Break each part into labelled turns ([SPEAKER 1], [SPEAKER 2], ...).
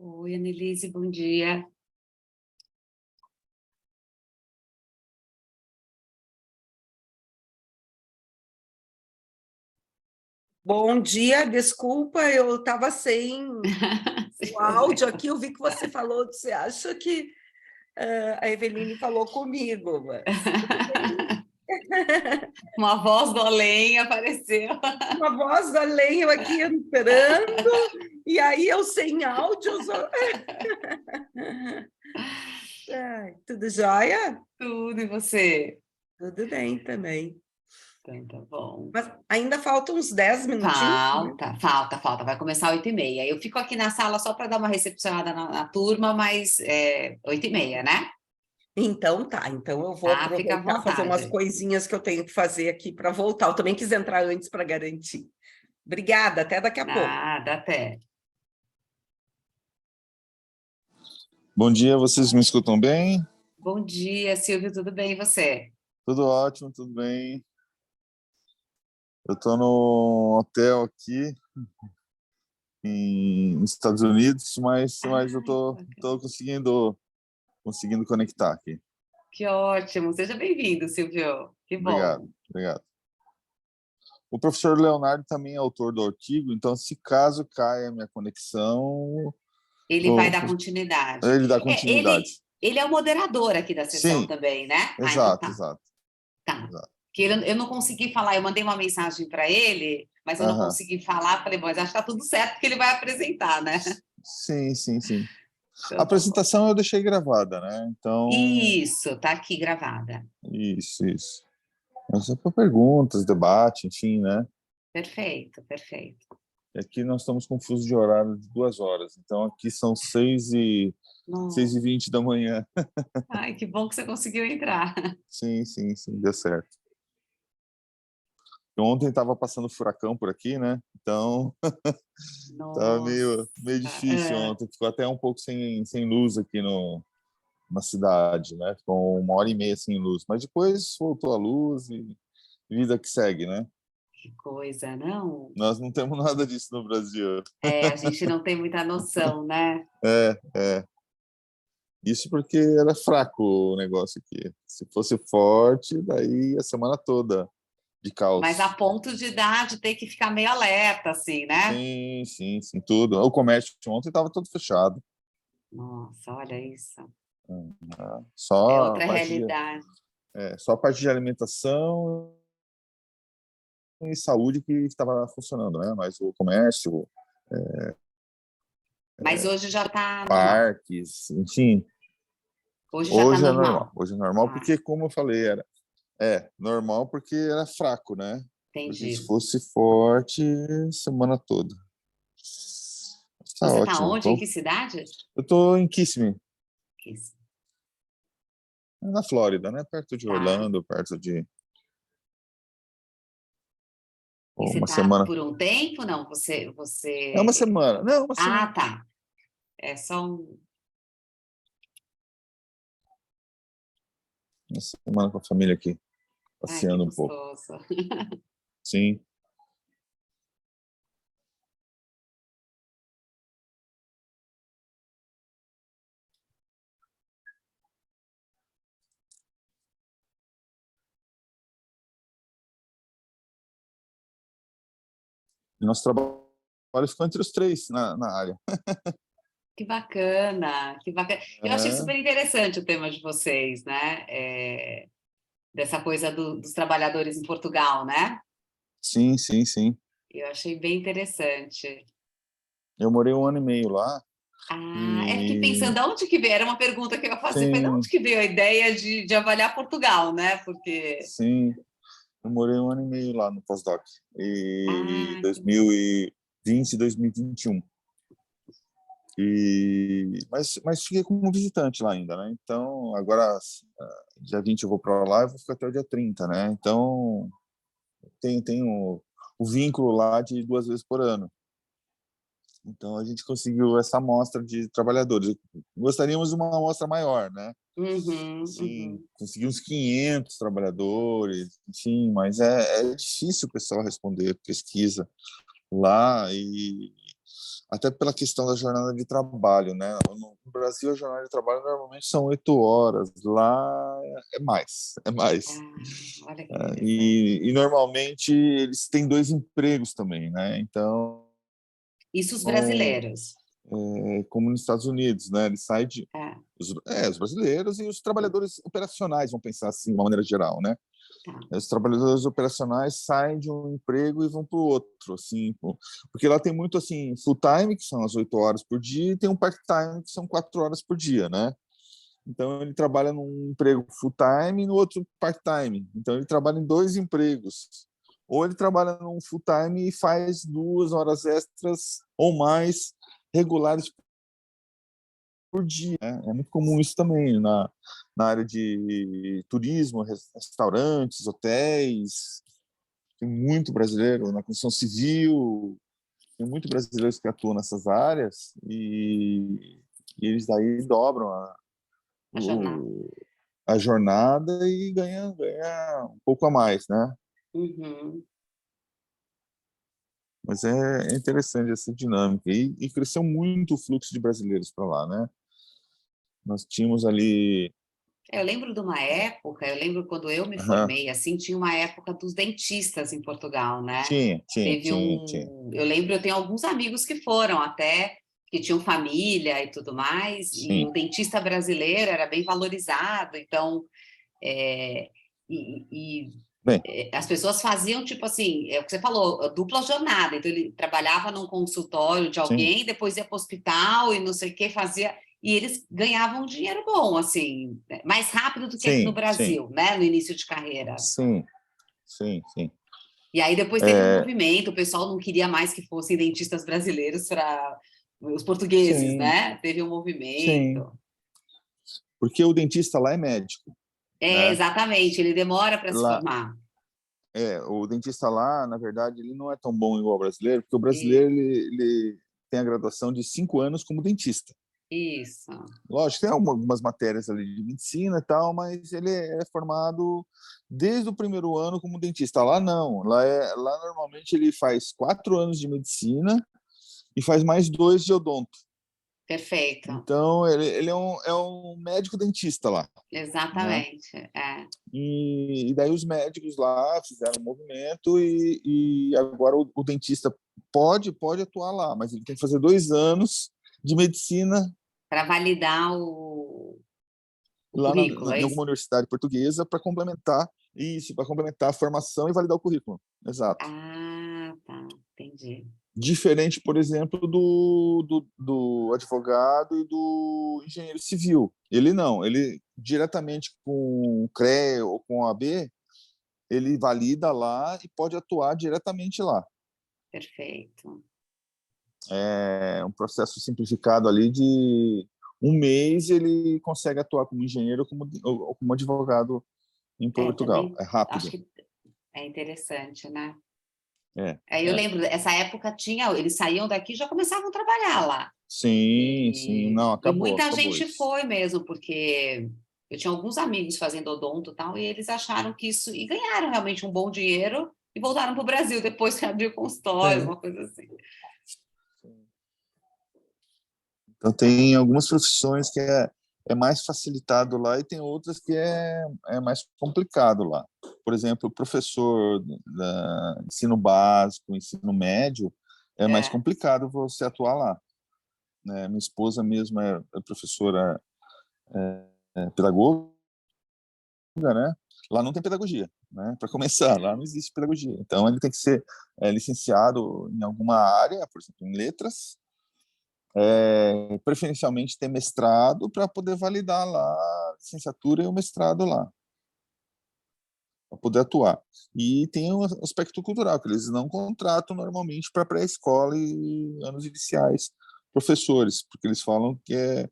[SPEAKER 1] Oi, Annelise, bom dia.
[SPEAKER 2] Bom dia, desculpa, eu estava sem o áudio aqui, eu vi que você falou, você acha que a Eveline falou comigo, mas tudo bem.
[SPEAKER 1] Uma voz do além apareceu.
[SPEAKER 2] Uma voz da além eu aqui entrando, e aí eu sem áudio. Ai, tudo jóia?
[SPEAKER 1] Tudo, e você?
[SPEAKER 2] Tudo bem também.
[SPEAKER 1] Então, tá bom.
[SPEAKER 2] Mas ainda faltam uns 10 minutinhos, né?
[SPEAKER 1] Falta. Vai começar 8h30. Eu fico aqui na sala só para dar uma recepcionada na turma, mas 8h30, né?
[SPEAKER 2] Então tá, então eu vou
[SPEAKER 1] Tá, fica à
[SPEAKER 2] aproveitar fazer umas
[SPEAKER 1] vontade.
[SPEAKER 2] coisinhas que eu tenho que fazer aqui para voltar. Eu também quis entrar antes para garantir. Obrigada, até daqui a pouco.
[SPEAKER 1] Nada, até.
[SPEAKER 3] Bom dia, vocês me escutam bem?
[SPEAKER 1] Bom dia, Silvio, tudo bem e você?
[SPEAKER 3] Tudo ótimo, tudo bem. Eu estou no hotel aqui nos Estados Unidos, mas eu
[SPEAKER 1] Ai, que
[SPEAKER 3] estou
[SPEAKER 1] bacana.
[SPEAKER 3] tô conseguindo conectar aqui.
[SPEAKER 1] Que ótimo, seja bem-vindo, Silvio. Que
[SPEAKER 3] Obrigado,
[SPEAKER 1] bom.
[SPEAKER 3] obrigado. O professor Leonardo também é autor do artigo, então se caso caia a minha conexão,
[SPEAKER 1] Ele vai dar continuidade.
[SPEAKER 3] ele dá
[SPEAKER 1] Ele,
[SPEAKER 3] continuidade.
[SPEAKER 1] ele é o moderador aqui da sessão
[SPEAKER 3] Sim,
[SPEAKER 1] também, né? Ah, então
[SPEAKER 3] exato,
[SPEAKER 1] tá.
[SPEAKER 3] exato,
[SPEAKER 1] Tá.
[SPEAKER 3] exato.
[SPEAKER 1] Que eu não consegui falar, eu mandei uma mensagem para ele, mas eu não
[SPEAKER 3] Aham.
[SPEAKER 1] consegui falar. Falei, bom, mas acho que está tudo certo porque ele vai apresentar, né?
[SPEAKER 3] Sim. A
[SPEAKER 1] Então tá bom.
[SPEAKER 3] apresentação eu deixei gravada, né? Então,
[SPEAKER 1] Isso, tá aqui gravada.
[SPEAKER 3] isso. Mas é para perguntas, debate, enfim, né?
[SPEAKER 1] Perfeito, perfeito.
[SPEAKER 3] Aqui nós estamos com um fuso de horário de 2 horas, então aqui são 6h20 da manhã.
[SPEAKER 1] Ai, que bom que você conseguiu entrar.
[SPEAKER 3] Sim, deu certo. Ontem estava passando furacão por aqui, né? Então estava
[SPEAKER 1] Nossa.
[SPEAKER 3] meio difícil ontem. Ficou até um pouco sem luz aqui na cidade, né? Ficou 1h30 sem luz, mas depois voltou a luz e vida que segue, né?
[SPEAKER 1] Que coisa, não?
[SPEAKER 3] Nós não temos nada disso no Brasil.
[SPEAKER 1] A gente não tem muita noção, né?
[SPEAKER 3] É. Isso porque era fraco o negócio aqui. Se fosse forte, daí a semana toda de
[SPEAKER 1] Mas a
[SPEAKER 3] caos.
[SPEAKER 1] ponto de ter que ficar meio alerta, assim, né?
[SPEAKER 3] Sim, tudo. O comércio ontem estava todo fechado.
[SPEAKER 1] Nossa, olha isso. É
[SPEAKER 3] Só a
[SPEAKER 1] outra
[SPEAKER 3] parte
[SPEAKER 1] realidade.
[SPEAKER 3] só a parte de alimentação e saúde que estava funcionando, né? Mas o comércio,
[SPEAKER 1] Mas hoje já está normal.
[SPEAKER 3] parques, enfim,
[SPEAKER 1] Hoje já está normal.
[SPEAKER 3] Hoje é normal
[SPEAKER 1] Ah,
[SPEAKER 3] porque, como eu falei, era normal porque era fraco, né? Porque se
[SPEAKER 1] entendi.
[SPEAKER 3] fosse forte, semana toda. Tá
[SPEAKER 1] Você está
[SPEAKER 3] ótimo.
[SPEAKER 1] onde? Em que cidade?
[SPEAKER 3] Eu tô em Kissimmee,
[SPEAKER 1] Isso.
[SPEAKER 3] na Flórida, né? Perto de
[SPEAKER 1] Tá.
[SPEAKER 3] Orlando, perto de
[SPEAKER 1] E você
[SPEAKER 3] uma
[SPEAKER 1] está
[SPEAKER 3] semana.
[SPEAKER 1] por um tempo? Não,
[SPEAKER 3] É uma semana. Não, uma
[SPEAKER 1] Ah,
[SPEAKER 3] semana.
[SPEAKER 1] tá. É só um...
[SPEAKER 3] Uma semana com a família aqui,
[SPEAKER 1] Ai, que
[SPEAKER 3] passeando um pouco.
[SPEAKER 1] gostoso.
[SPEAKER 3] Sim. E nosso trabalho ficou entre os três na área.
[SPEAKER 1] Que bacana, que bacana. Eu achei
[SPEAKER 3] É,
[SPEAKER 1] super interessante o tema de vocês, né? Dessa coisa dos trabalhadores em Portugal, né?
[SPEAKER 3] sim.
[SPEAKER 1] Eu achei bem interessante.
[SPEAKER 3] Eu morei 1 ano e meio lá
[SPEAKER 1] Ah, fiquei pensando,
[SPEAKER 3] e
[SPEAKER 1] de onde que veio? Era uma pergunta que eu ia fazer, foi de onde
[SPEAKER 3] sim,
[SPEAKER 1] que veio a ideia de avaliar Portugal, né? Porque,
[SPEAKER 3] sim. Eu morei 1 ano e meio lá no pós-doc. E
[SPEAKER 1] ah,
[SPEAKER 3] 2020 e 2021. Mas fiquei como visitante lá ainda, né? Então, agora, dia 20 eu vou para lá e vou ficar até o dia 30, né? Então, tem o vínculo lá de 2 vezes por ano. Então, a gente conseguiu essa amostra de trabalhadores. Gostaríamos de uma amostra maior, né? Sim,
[SPEAKER 1] uhum.
[SPEAKER 3] consegui uns 500 trabalhadores, enfim, mas é difícil o pessoal responder pesquisa lá e até pela questão da jornada de trabalho, né? No Brasil, a jornada de trabalho normalmente são 8 horas, lá é mais, é mais.
[SPEAKER 1] Olha que interessante.
[SPEAKER 3] E normalmente eles têm 2 empregos também, né? Então,
[SPEAKER 1] Isso os brasileiros.
[SPEAKER 3] como nos Estados Unidos, né? Ele sai de
[SPEAKER 1] É,
[SPEAKER 3] os brasileiros e os trabalhadores operacionais, vamos pensar assim, de uma maneira geral, né?
[SPEAKER 1] tá.
[SPEAKER 3] Os trabalhadores operacionais saem de um emprego e vão para o outro, assim, porque lá tem muito assim full time, que são as 8 horas por dia, e tem um part time, que são 4 horas por dia, né? Então ele trabalha num emprego full time e no outro part time. Então ele trabalha em 2 empregos. Ou ele trabalha num full time e faz 2 horas extras ou mais regulares por dia, né? É muito comum isso também na área de turismo, restaurantes, hotéis. Tem muito brasileiro na construção civil, tem muito brasileiros que atuam nessas áreas e eles daí dobram
[SPEAKER 1] A jornada.
[SPEAKER 3] a jornada e ganha um pouco a mais, né?
[SPEAKER 1] Uhum.
[SPEAKER 3] Mas é interessante essa dinâmica. E cresceu muito o fluxo de brasileiros para lá, né? Nós tínhamos ali.
[SPEAKER 1] Eu lembro de uma época, eu lembro quando eu me
[SPEAKER 3] Aham,
[SPEAKER 1] formei, assim, tinha uma época dos dentistas em Portugal, né? Teve
[SPEAKER 3] tinha.
[SPEAKER 1] eu lembro, eu tenho alguns amigos que foram até, que tinham família e tudo mais, e
[SPEAKER 3] Sim,
[SPEAKER 1] o dentista brasileiro era bem valorizado, então, é, e, e,
[SPEAKER 3] bem,
[SPEAKER 1] as pessoas faziam, tipo assim, é o que você falou, dupla jornada, então ele trabalhava num consultório de
[SPEAKER 3] sim,
[SPEAKER 1] alguém, depois ia para o hospital e não sei o que, fazia... E eles ganhavam um dinheiro bom, assim, mais rápido do que aqui no
[SPEAKER 3] sim, sim,
[SPEAKER 1] Brasil, né? No início de carreira.
[SPEAKER 3] sim, sim, sim.
[SPEAKER 1] E aí depois teve um
[SPEAKER 3] É,
[SPEAKER 1] movimento, o pessoal não queria mais que fossem dentistas brasileiros para os portugueses,
[SPEAKER 3] sim,
[SPEAKER 1] né? Teve um
[SPEAKER 3] sim.
[SPEAKER 1] movimento.
[SPEAKER 3] Porque o dentista lá é médico,
[SPEAKER 1] É,
[SPEAKER 3] né?
[SPEAKER 1] exatamente, ele demora para se
[SPEAKER 3] Lá,
[SPEAKER 1] formar.
[SPEAKER 3] o dentista lá, na verdade, ele não é tão bom igual o brasileiro, porque o
[SPEAKER 1] E-
[SPEAKER 3] brasileiro ele tem a graduação de 5 anos como dentista.
[SPEAKER 1] Isso,
[SPEAKER 3] Lógico, tem algumas matérias ali de medicina e tal, mas ele é formado desde o primeiro ano como dentista. Lá não, lá normalmente ele faz 4 anos de medicina e faz mais 2 de odonto.
[SPEAKER 1] perfeito,
[SPEAKER 3] Então ele é um médico dentista lá, né?
[SPEAKER 1] exatamente. É.
[SPEAKER 3] E daí os médicos lá fizeram um movimento e agora o dentista pode atuar lá, mas ele tem que fazer 2 anos de medicina
[SPEAKER 1] Para validar o
[SPEAKER 3] lá
[SPEAKER 1] currículo, é
[SPEAKER 3] em
[SPEAKER 1] isso?
[SPEAKER 3] alguma universidade portuguesa para complementar isso, para complementar a formação e validar o currículo. Exato.
[SPEAKER 1] Ah, tá, entendi.
[SPEAKER 3] Diferente, por exemplo, do advogado e do engenheiro civil. Ele não, ele diretamente com o CREA ou com a AB, ele valida lá e pode atuar diretamente lá.
[SPEAKER 1] Perfeito.
[SPEAKER 3] É um processo simplificado ali de 1 mês ele consegue atuar como engenheiro ou como advogado em
[SPEAKER 1] É,
[SPEAKER 3] Portugal.
[SPEAKER 1] também
[SPEAKER 3] É
[SPEAKER 1] acho
[SPEAKER 3] rápido.
[SPEAKER 1] que é interessante, né?
[SPEAKER 3] É,
[SPEAKER 1] Aí eu
[SPEAKER 3] é.
[SPEAKER 1] lembro, essa época tinha, eles saíam daqui e já começavam a trabalhar lá.
[SPEAKER 3] Sim, sim.
[SPEAKER 1] E,
[SPEAKER 3] Não,
[SPEAKER 1] e
[SPEAKER 3] acabou,
[SPEAKER 1] muita
[SPEAKER 3] acabou
[SPEAKER 1] gente
[SPEAKER 3] isso.
[SPEAKER 1] foi mesmo, porque eu tinha alguns amigos fazendo odonto e tal, e eles acharam que isso, e ganharam realmente um bom dinheiro e voltaram para o Brasil depois que abriu consultório,
[SPEAKER 3] Sim.
[SPEAKER 1] uma coisa assim.
[SPEAKER 3] Então,
[SPEAKER 1] Tá.
[SPEAKER 3] tem algumas profissões que é mais facilitado lá e tem outras que é mais complicado lá. Por exemplo, o professor da ensino básico, ensino médio, é mais
[SPEAKER 1] É,
[SPEAKER 3] complicado você atuar lá, né? Minha esposa mesmo é professora pedagoga, né? Lá não tem pedagogia, né? Para começar, lá não existe pedagogia. Então, ele tem que ser licenciado em alguma área, por exemplo, em letras, preferencialmente ter mestrado para poder validar lá a licenciatura e o mestrado lá, para poder atuar. E tem o aspecto cultural, que eles não contratam normalmente para pré-escola e anos iniciais professores, porque eles falam que é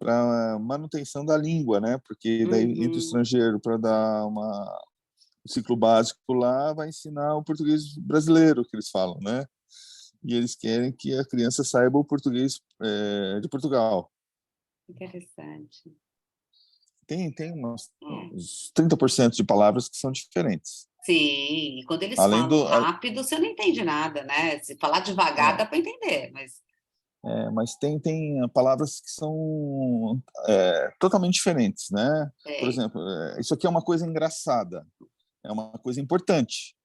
[SPEAKER 3] para manutenção da língua, né? Porque daí entra o
[SPEAKER 1] uhum,
[SPEAKER 3] estrangeiro para dar o ciclo básico lá, vai ensinar o português brasileiro, que eles falam, né? E eles querem que a criança saiba o português de Portugal.
[SPEAKER 1] interessante.
[SPEAKER 3] Tem
[SPEAKER 1] É.
[SPEAKER 3] uns 30% de palavras que são diferentes.
[SPEAKER 1] Sim, e quando eles
[SPEAKER 3] Além
[SPEAKER 1] falam
[SPEAKER 3] do.
[SPEAKER 1] rápido, você não entende nada, né? Se falar devagar,
[SPEAKER 3] É,
[SPEAKER 1] dá para entender, mas
[SPEAKER 3] mas tem palavras que são totalmente diferentes, né? Por exemplo, isso aqui é uma coisa engraçada, é uma coisa importante,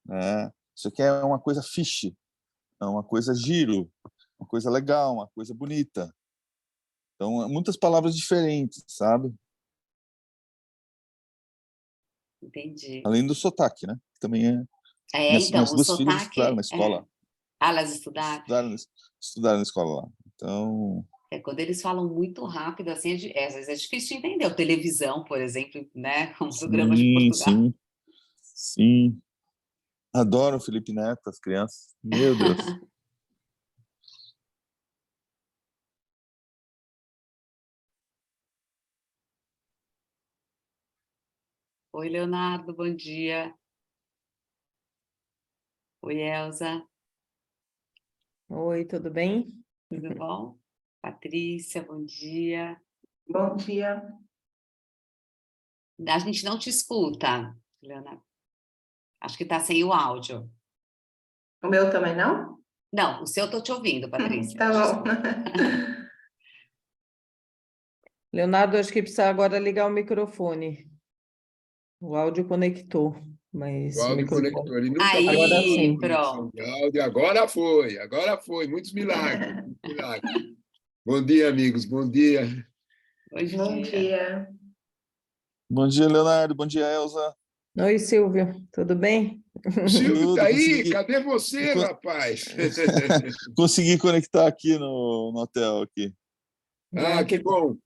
[SPEAKER 3] né? Isso aqui é uma coisa fiche, é uma coisa giro, uma coisa legal, uma coisa bonita. Então, muitas palavras diferentes, sabe?
[SPEAKER 1] Entendi.
[SPEAKER 3] Além do sotaque, né? Também
[SPEAKER 1] Então,
[SPEAKER 3] minhas
[SPEAKER 1] o
[SPEAKER 3] duas filhas estudaram
[SPEAKER 1] sotaque...
[SPEAKER 3] na escola.
[SPEAKER 1] elas estudaram?
[SPEAKER 3] Estudaram na escola lá. Então...
[SPEAKER 1] Quando eles falam muito rápido, assim, às vezes é difícil de entender. O televisão, por exemplo, né? Um programa de
[SPEAKER 3] Sim,
[SPEAKER 1] Portugal.
[SPEAKER 3] sim, sim. Adoro o Felipe Neto, as crianças. Meu Deus.
[SPEAKER 1] Oi, Leonardo, bom dia. Oi, Elza,
[SPEAKER 2] Oi, tudo bem?
[SPEAKER 1] tudo bom? Patrícia, bom dia.
[SPEAKER 4] Bom dia.
[SPEAKER 1] A gente não te escuta, Leonardo. Acho que está sem o áudio.
[SPEAKER 4] O meu também não?
[SPEAKER 1] Não, o seu eu estou te ouvindo, Patrícia.
[SPEAKER 4] Tá bom.
[SPEAKER 2] Leonardo, acho que precisa agora ligar o microfone. O áudio conectou, mas
[SPEAKER 5] O
[SPEAKER 2] o
[SPEAKER 5] áudio
[SPEAKER 2] microfone...
[SPEAKER 5] conector, ele nunca
[SPEAKER 1] Aí,
[SPEAKER 2] Agora
[SPEAKER 5] fez
[SPEAKER 2] sim.
[SPEAKER 5] conexão
[SPEAKER 1] pronto.
[SPEAKER 5] de áudio, agora foi, muitos milagres, muitos milagres. Bom dia, amigos, bom dia.
[SPEAKER 1] Bom
[SPEAKER 4] Bom
[SPEAKER 1] dia.
[SPEAKER 4] dia.
[SPEAKER 3] Bom dia, Leonardo. Bom dia, Elza.
[SPEAKER 2] Oi, Silvio, tudo bem?
[SPEAKER 5] O Silvio
[SPEAKER 3] Tudo,
[SPEAKER 5] tá aí? Cadê você, rapaz?
[SPEAKER 3] consegui conectar aqui no hotel aqui.
[SPEAKER 5] Ah, que bom.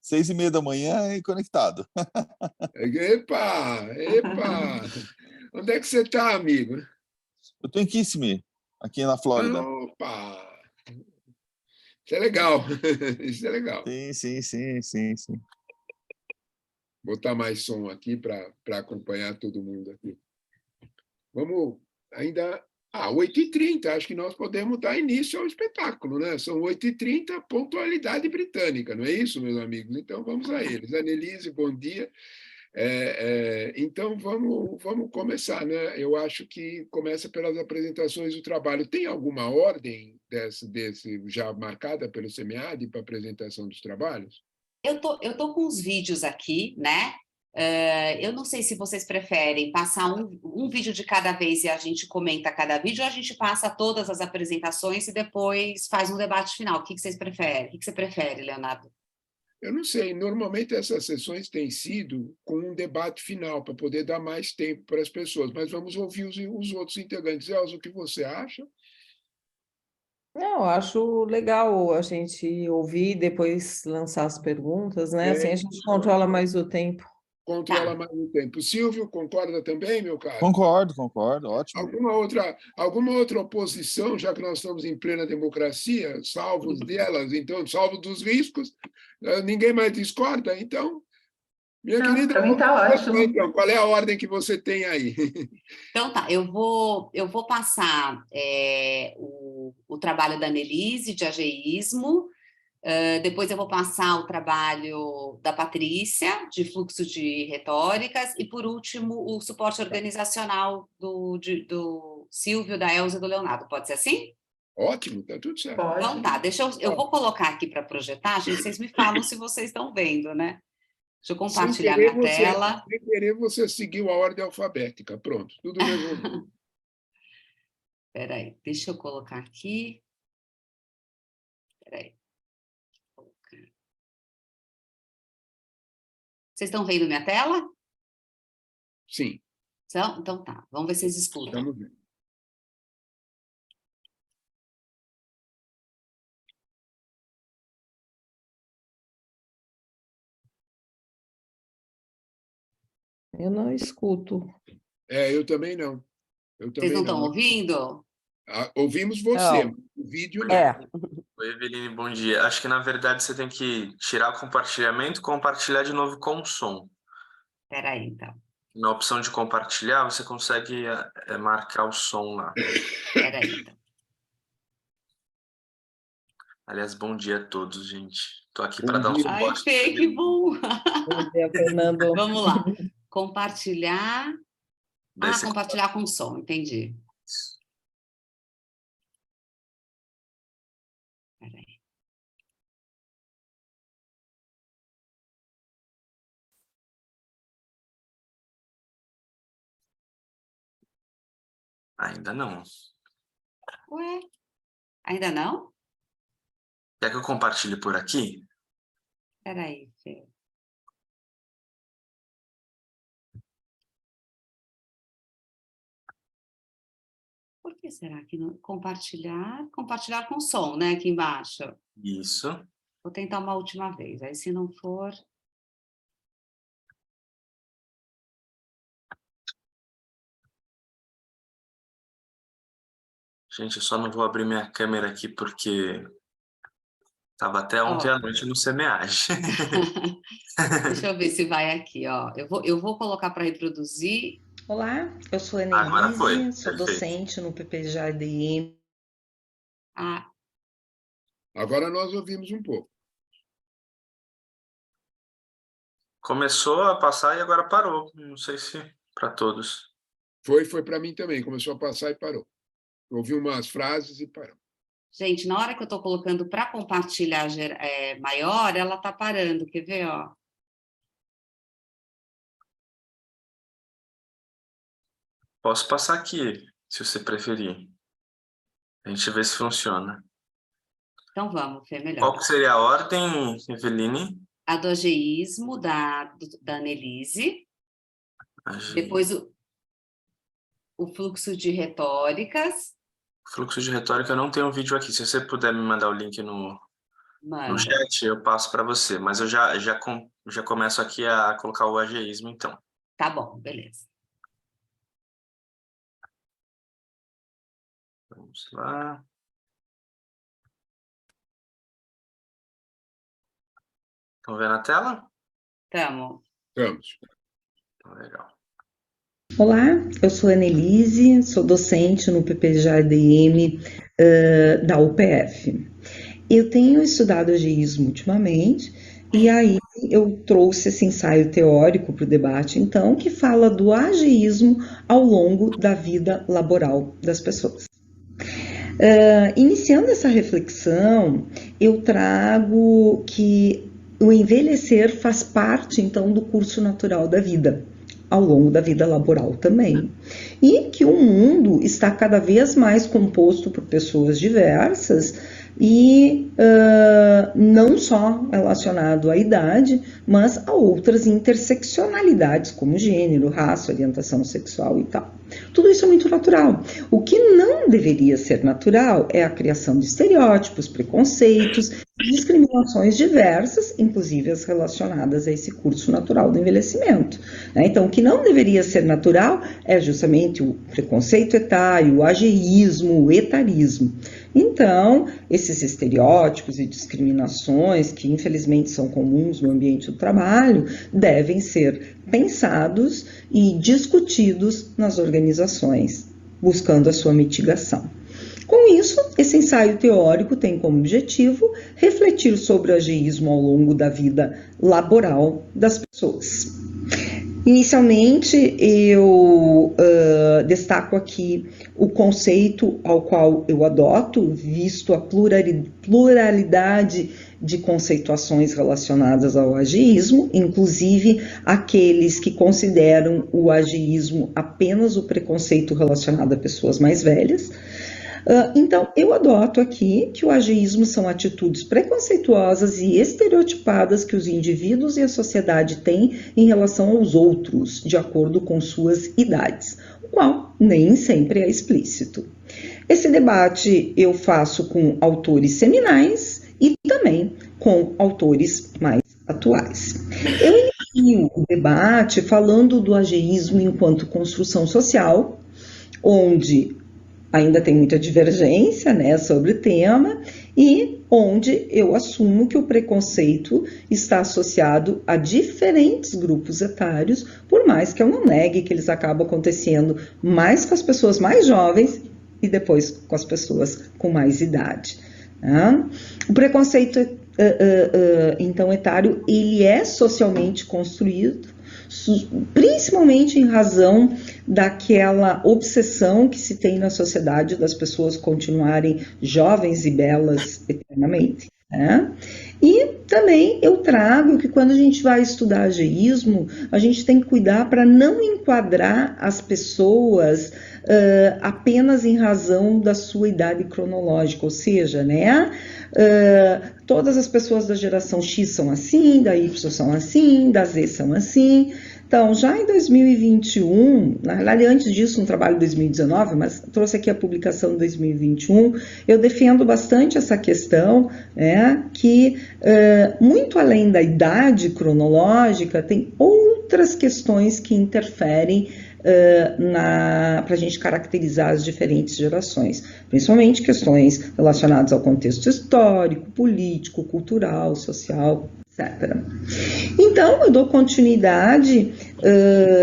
[SPEAKER 3] 6h30 da manhã e conectado.
[SPEAKER 5] Epa, epa. Onde é que você tá, amigo?
[SPEAKER 3] Eu estou em Kissimmee, aqui na Flórida.
[SPEAKER 5] Opa! Isso é legal, isso é legal.
[SPEAKER 3] Sim.
[SPEAKER 5] Botar mais som aqui para acompanhar todo mundo aqui. Vamos ainda... 8h30, acho que nós podemos dar início ao espetáculo, né? São 8h30, pontualidade britânica, não é isso, meus amigos? Então, vamos a eles. Annelise, bom dia. Então, vamos começar, né? Eu acho que começa pelas apresentações do trabalho. Tem alguma ordem desse já marcada pelo SEMEAD para a apresentação dos trabalhos?
[SPEAKER 1] Eu tô com os vídeos aqui, né? Eu não sei se vocês preferem passar um vídeo de cada vez e a gente comenta cada vídeo, ou a gente passa todas as apresentações e depois faz um debate final. O que vocês preferem? O que você prefere, Leonardo?
[SPEAKER 5] Eu não sei, normalmente essas sessões têm sido com um debate final, para poder dar mais tempo para as pessoas, mas vamos ouvir os outros integrantes. Elza, o que você acha?
[SPEAKER 2] Não, acho legal a gente ouvir e depois lançar as perguntas, né? Assim a gente controla mais o tempo.
[SPEAKER 5] Controla mais o tempo. Silvio, concorda também, meu caro?
[SPEAKER 3] Concordo, ótimo.
[SPEAKER 5] Alguma outra oposição, já que nós estamos em plena democracia, salvos delas, então, salvo dos riscos, ninguém mais discorda? Então, minha querida,
[SPEAKER 4] para mim tá ótimo.
[SPEAKER 5] então, qual é a ordem que você tem aí?
[SPEAKER 1] Então tá, eu vou passar o trabalho da Annelise, de ageísmo, depois eu vou passar o trabalho da Patrícia, de fluxo de retóricas, e por último o suporte organizacional do Silvio, da Elza e do Leonardo. Pode ser assim?
[SPEAKER 5] Ótimo, tá tudo certo.
[SPEAKER 4] Pode.
[SPEAKER 1] Então tá, eu vou colocar aqui para projetar, gente, vocês me falam se vocês estão vendo, né? Deixa eu compartilhar minha tela.
[SPEAKER 5] Sem querer, você seguiu a ordem alfabética. Pronto, tudo resolvido.
[SPEAKER 1] Espera aí, deixa eu colocar aqui. Espera aí. Vocês estão vendo minha tela?
[SPEAKER 5] Sim.
[SPEAKER 1] Então tá, vamos ver se vocês escutam.
[SPEAKER 5] Estamos vendo.
[SPEAKER 2] Eu não escuto.
[SPEAKER 5] Eu também não.
[SPEAKER 1] Vocês não estão ouvindo?
[SPEAKER 5] Ouvimos você,
[SPEAKER 2] Não.
[SPEAKER 5] o vídeo não.
[SPEAKER 6] Oi, Eveline, bom dia. Acho que, na verdade, você tem que tirar o compartilhamento e compartilhar de novo com o som.
[SPEAKER 1] Espera aí, então.
[SPEAKER 6] Na opção de compartilhar, você consegue marcar o som lá.
[SPEAKER 1] Espera aí, então.
[SPEAKER 6] Aliás, bom dia a todos, gente. Estou aqui para dar um
[SPEAKER 5] dia.
[SPEAKER 1] Ai,
[SPEAKER 6] suporte.
[SPEAKER 1] Fê, que bom!
[SPEAKER 2] Bom dia, Fernando.
[SPEAKER 1] Vamos lá. Compartilhar.
[SPEAKER 6] Daí você
[SPEAKER 1] Compartilhar com som, entendi.
[SPEAKER 6] Ainda não.
[SPEAKER 1] Ué, ainda não?
[SPEAKER 6] Quer que eu compartilhe por aqui?
[SPEAKER 1] Espera aí, Fê. Por que será que não... Compartilhar? Compartilhar com som, né? Aqui embaixo.
[SPEAKER 6] Isso.
[SPEAKER 1] Vou tentar uma última vez. Aí, se não for...
[SPEAKER 6] Gente, eu só não vou abrir minha câmera aqui porque estava até ontem à noite no semeagem.
[SPEAKER 1] Deixa eu ver se vai aqui, ó. Eu vou colocar para reproduzir.
[SPEAKER 2] Olá, eu sou a
[SPEAKER 6] Agora foi,
[SPEAKER 2] Annelise, sou
[SPEAKER 6] perfeito.
[SPEAKER 2] docente no PPG ADM.
[SPEAKER 1] Ah,
[SPEAKER 5] Agora nós ouvimos um pouco.
[SPEAKER 6] Começou a passar e agora parou. Não sei se para todos.
[SPEAKER 5] Foi para mim também. Começou a passar e parou. Eu ouvi umas frases e parou.
[SPEAKER 1] gente, na hora que eu estou colocando para compartilhar maior, ela está parando. Quer ver, ó?
[SPEAKER 6] Posso passar aqui, se você preferir. A gente vê se funciona.
[SPEAKER 1] Então vamos, Fê, melhor.
[SPEAKER 6] Qual que seria a ordem, Eveline?
[SPEAKER 1] A do ageísmo, da Annelise. Depois o fluxo de retóricas.
[SPEAKER 6] Fluxo de retórica, eu não tenho um vídeo aqui. Se você puder me mandar o link no chat, eu passo para você. Mas eu já começo aqui a colocar o ageísmo, então.
[SPEAKER 1] Tá bom, beleza.
[SPEAKER 6] Vamos lá. Estão vendo a tela?
[SPEAKER 1] Estamos.
[SPEAKER 5] Estamos.
[SPEAKER 6] Legal.
[SPEAKER 2] Olá, eu sou a Annelise, sou docente no PPG ADM da UPF. Eu tenho estudado ageísmo ultimamente e aí eu trouxe esse ensaio teórico para o debate, então, que fala do ageísmo ao longo da vida laboral das pessoas. Iniciando essa reflexão, eu trago que o envelhecer faz parte, então, do curso natural da vida, ao longo da vida laboral também. E que o mundo está cada vez mais composto por pessoas diversas e não só relacionado à idade, mas a outras interseccionalidades, como gênero, raça, orientação sexual e tal. Tudo isso é muito natural. O que não deveria ser natural é a criação de estereótipos, preconceitos, discriminações diversas, inclusive as relacionadas a esse curso natural do envelhecimento. Então, o que não deveria ser natural é justamente o preconceito etário, o ageísmo, o etarismo. Então, esses estereótipos e discriminações, que infelizmente são comuns no ambiente do trabalho, devem ser pensados e discutidos nas organizações, buscando a sua mitigação. Com isso, esse ensaio teórico tem como objetivo refletir sobre o ageísmo ao longo da vida laboral das pessoas. Inicialmente, eu destaco aqui o conceito ao qual eu adoto, visto a pluralidade de conceituações relacionadas ao ageísmo, inclusive aqueles que consideram o ageísmo apenas o preconceito relacionado a pessoas mais velhas. Então, eu adoto aqui que o ageísmo são atitudes preconceituosas e estereotipadas que os indivíduos e a sociedade têm em relação aos outros, de acordo com suas idades, o qual nem sempre é explícito. Esse debate eu faço com autores seminais e também com autores mais atuais. Eu inicio o debate falando do ageísmo enquanto construção social, onde ainda tem muita divergência, né, sobre o tema, e onde eu assumo que o preconceito está associado a diferentes grupos etários, por mais que eu não negue que eles acabam acontecendo mais com as pessoas mais jovens e depois com as pessoas com mais idade. Né? O preconceito, então, etário, ele é socialmente construído, principalmente em razão daquela obsessão que se tem na sociedade das pessoas continuarem jovens e belas eternamente. né? E também eu trago que quando a gente vai estudar ageísmo, a gente tem que cuidar para não enquadrar as pessoas apenas em razão da sua idade cronológica, ou seja, né, todas as pessoas da geração X são assim, da Y são assim, da Z são assim. Então, já em 2021, na realidade, antes disso, um trabalho de 2019, mas trouxe aqui a publicação de 2021, eu defendo bastante essa questão, né, que muito além da idade cronológica, tem outras questões que interferem para a gente caracterizar as diferentes gerações, principalmente questões relacionadas ao contexto histórico, político, cultural, social, etc. Então, eu dou continuidade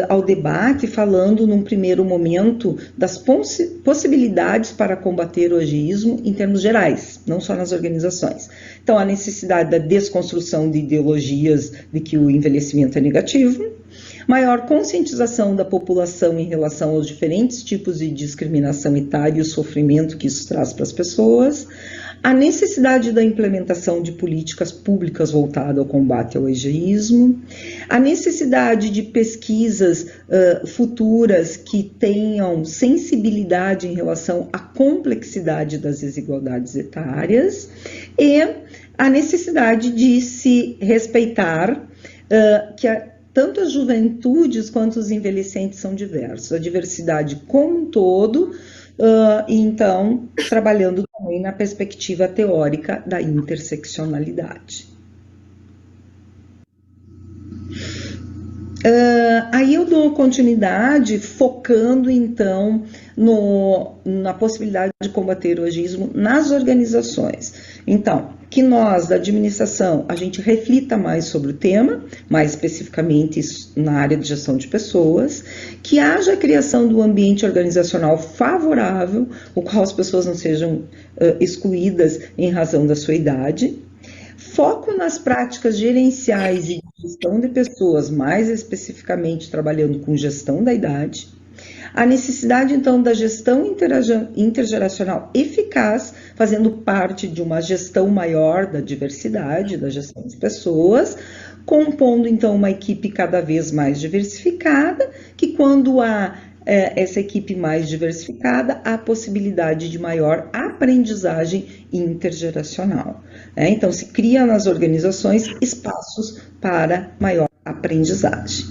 [SPEAKER 2] ao debate, falando num primeiro momento das possibilidades para combater o ageísmo em termos gerais, não só nas organizações. Então, a necessidade da desconstrução de ideologias de que o envelhecimento é negativo, maior conscientização da população em relação aos diferentes tipos de discriminação etária e o sofrimento que isso traz para as pessoas, a necessidade da implementação de políticas públicas voltadas ao combate ao ageísmo, a necessidade de pesquisas futuras que tenham sensibilidade em relação à complexidade das desigualdades etárias e a necessidade de se respeitar que tanto as juventudes quanto os envelhecentes são diversos, a diversidade como um todo, e então trabalhando também na perspectiva teórica da interseccionalidade. Aí eu dou continuidade focando então na possibilidade de combater o ageísmo nas organizações. Então, que nós, da administração, a gente reflita mais sobre o tema, mais especificamente na área de gestão de pessoas, que haja a criação do ambiente organizacional favorável, o qual as pessoas não sejam excluídas em razão da sua idade, foco nas práticas gerenciais e de gestão de pessoas, mais especificamente trabalhando com gestão da idade, a necessidade, então, da gestão intergeracional eficaz, fazendo parte de uma gestão maior da diversidade, da gestão de pessoas, compondo, então, uma equipe cada vez mais diversificada, que quando há essa equipe mais diversificada, há possibilidade de maior aprendizagem intergeracional. Então, se cria nas organizações espaços para maior aprendizagem.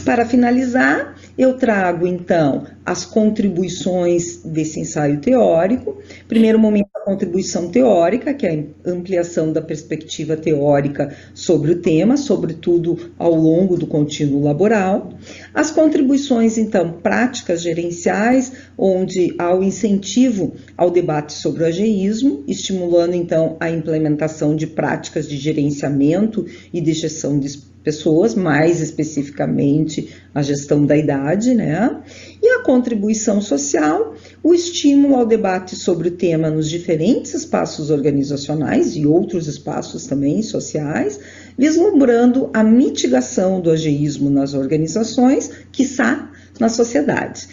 [SPEAKER 2] Para finalizar, eu trago, então, as contribuições desse ensaio teórico. Primeiro momento, a contribuição teórica, que é a ampliação da perspectiva teórica sobre o tema, sobretudo ao longo do contínuo laboral. As contribuições, então, práticas gerenciais, onde há o incentivo ao debate sobre o ageísmo, estimulando, então, a implementação de práticas de gerenciamento e de gestão de pessoas, mais especificamente a gestão da idade, né? E a contribuição social, o estímulo ao debate sobre o tema nos diferentes espaços organizacionais e outros espaços também sociais, vislumbrando a mitigação do ageísmo nas organizações, quiçá na sociedade.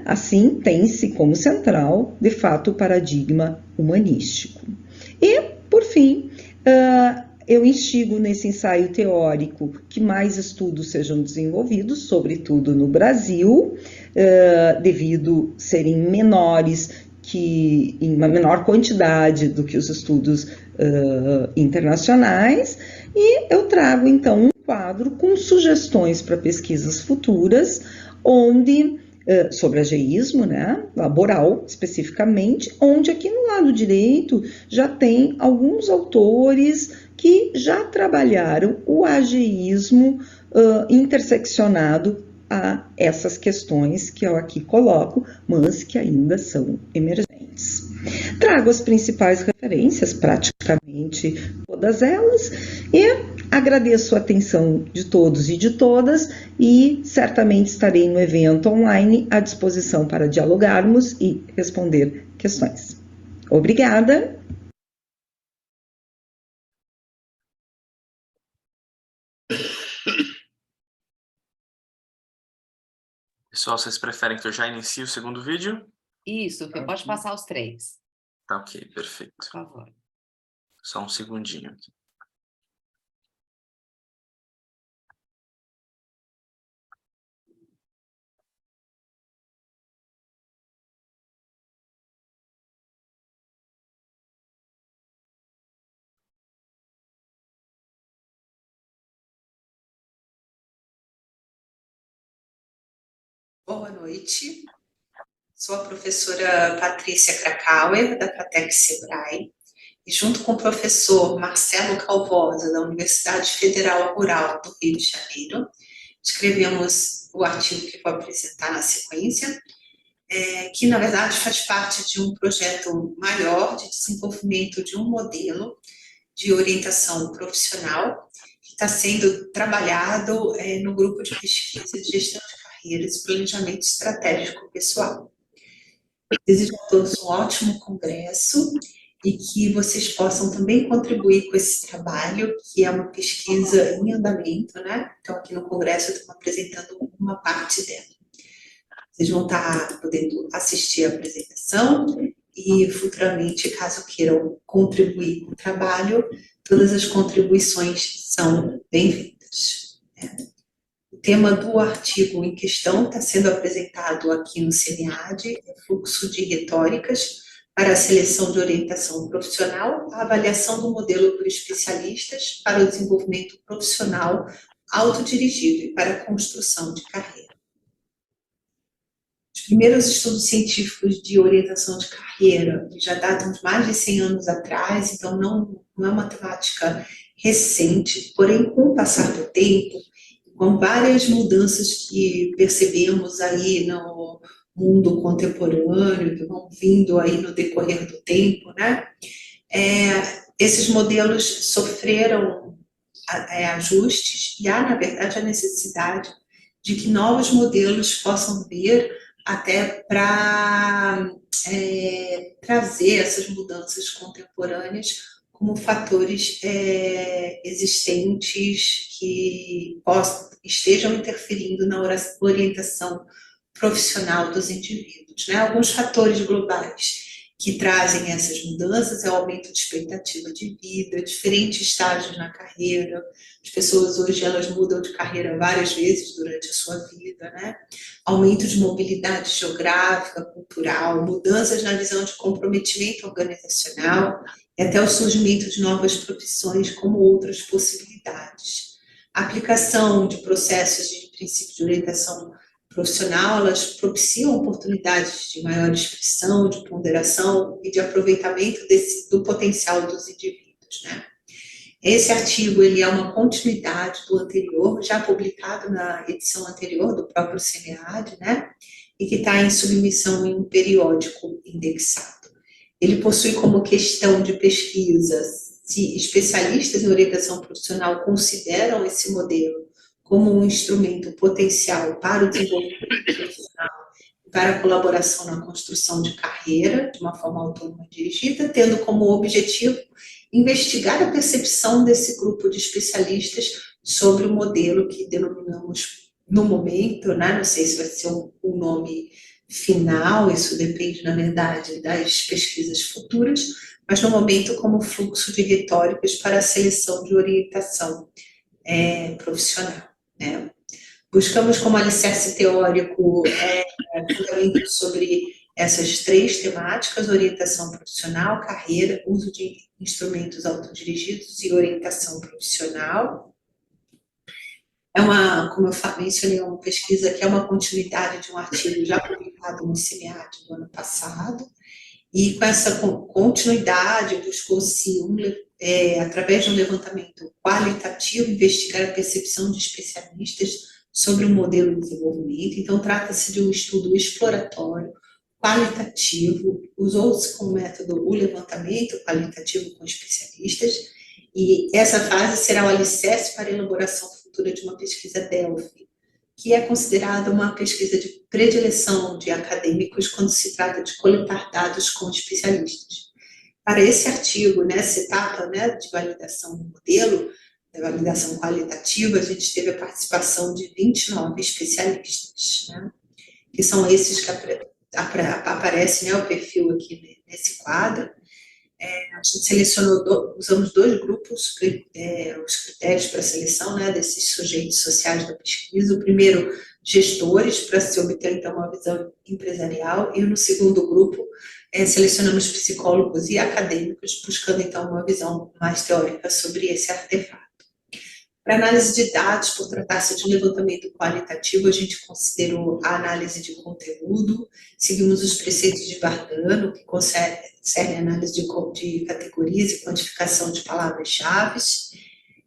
[SPEAKER 2] Assim, tem-se como central, de fato, o paradigma humanístico. E, por fim, eu instigo nesse ensaio teórico que mais estudos sejam desenvolvidos, sobretudo no Brasil, devido serem menores, em uma menor quantidade do que os estudos internacionais, e eu trago então um quadro com sugestões para pesquisas futuras, onde sobre ageísmo, né, laboral especificamente, onde aqui no lado direito já tem alguns autores que já trabalharam o ageísmo interseccionado a essas questões que eu aqui coloco, mas que ainda são emergentes. Trago as principais referências, praticamente todas elas, e agradeço a atenção de todos e de todas, e certamente estarei no evento online à disposição para dialogarmos e responder questões. Obrigada.
[SPEAKER 6] Pessoal, vocês preferem que eu já inicie o segundo vídeo?
[SPEAKER 1] Isso, pode passar os 3.
[SPEAKER 6] Tá ok, perfeito.
[SPEAKER 1] Por favor.
[SPEAKER 6] Só um segundinho aqui.
[SPEAKER 7] Boa noite, sou a professora Patrícia Krakauer, da FATEC Sebrae, e junto com o professor Marcelo Calvosa, da Universidade Federal Rural do Rio de Janeiro, escrevemos o artigo que vou apresentar na sequência, que na verdade faz parte de um projeto maior de desenvolvimento de um modelo de orientação profissional que está sendo trabalhado no grupo de pesquisa de gestão de carreiras e planejamento estratégico pessoal. Desejo a todos um ótimo congresso e que vocês possam também contribuir com esse trabalho, que é uma pesquisa em andamento, né? Então, aqui no congresso eu estou apresentando uma parte dela. Vocês vão estar podendo assistir a apresentação e, futuramente, caso queiram contribuir com o trabalho, todas as contribuições são bem-vindas. O tema do artigo em questão está sendo apresentado aqui no CENEAD, fluxo de retóricas para a seleção de orientação profissional, a avaliação do modelo por especialistas para o desenvolvimento profissional autodirigido e para a construção de carreira. Os primeiros estudos científicos de orientação de carreira já datam de mais de 100 anos atrás, então não é uma temática recente, porém, com o passar do tempo, com várias mudanças que percebemos aí no mundo contemporâneo, que vão vindo aí no decorrer do tempo, né? Esses modelos sofreram ajustes e há, na verdade, a necessidade de que novos modelos possam vir até para trazer essas mudanças contemporâneas como fatores existentes que estejam interferindo na orientação profissional dos indivíduos, né? Alguns fatores globais que trazem essas mudanças é o aumento de expectativa de vida, diferentes estágios na carreira. As pessoas hoje elas mudam de carreira várias vezes durante a sua vida, né? Aumento de mobilidade geográfica, cultural, mudanças na visão de comprometimento organizacional e até o surgimento de novas profissões como outras possibilidades. A aplicação de processos de princípio de orientação profissional, elas propiciam oportunidades de maior expressão, de ponderação e de aproveitamento do potencial dos indivíduos, né? Esse artigo ele é uma continuidade do anterior, já publicado na edição anterior do próprio CENEAD, né? E que está em submissão em um periódico indexado. Ele possui como questão de pesquisa se especialistas em orientação profissional consideram esse modelo como um instrumento potencial para o desenvolvimento profissional e para a colaboração na construção de carreira, de uma forma autônoma e dirigida, tendo como objetivo investigar a percepção desse grupo de especialistas sobre o modelo que denominamos no momento, né? Não sei se vai ser um nome final, isso depende, na verdade, das pesquisas futuras, mas no momento como fluxo de retóricas para a seleção de orientação profissional. Né? Buscamos como alicerce teórico fundamento sobre essas três temáticas: orientação profissional, carreira, uso de instrumentos autodirigidos e orientação profissional. Como eu mencionei, uma pesquisa que é uma continuidade de um artigo já publicado no CENEAD do ano passado, e com essa continuidade buscou-se, através de um levantamento qualitativo, investigar a percepção de especialistas sobre o modelo de desenvolvimento. Então, trata-se de um estudo exploratório, qualitativo, usou-se como método o levantamento qualitativo com especialistas, e essa fase será o alicerce para a elaboração futura de uma pesquisa Delphi, que é considerada uma pesquisa de predileção de acadêmicos quando se trata de coletar dados com especialistas. Para esse artigo, nessa etapa, né, de validação do modelo, da validação qualitativa, a gente teve a participação de 29 especialistas, né, que são esses que aparecem, né, o perfil aqui nesse quadro. a gente selecionou, usamos 2 grupos, os critérios para a seleção, né, desses sujeitos sociais da pesquisa. O primeiro, gestores, para se obter, então, uma visão empresarial, e no segundo grupo, selecionamos psicólogos e acadêmicos, buscando, então, uma visão mais teórica sobre esse artefato. Para análise de dados, por tratar-se de um levantamento qualitativo, a gente considerou a análise de conteúdo, seguimos os preceitos de Vardano, que concerne a análise de categorias e quantificação de palavras-chave.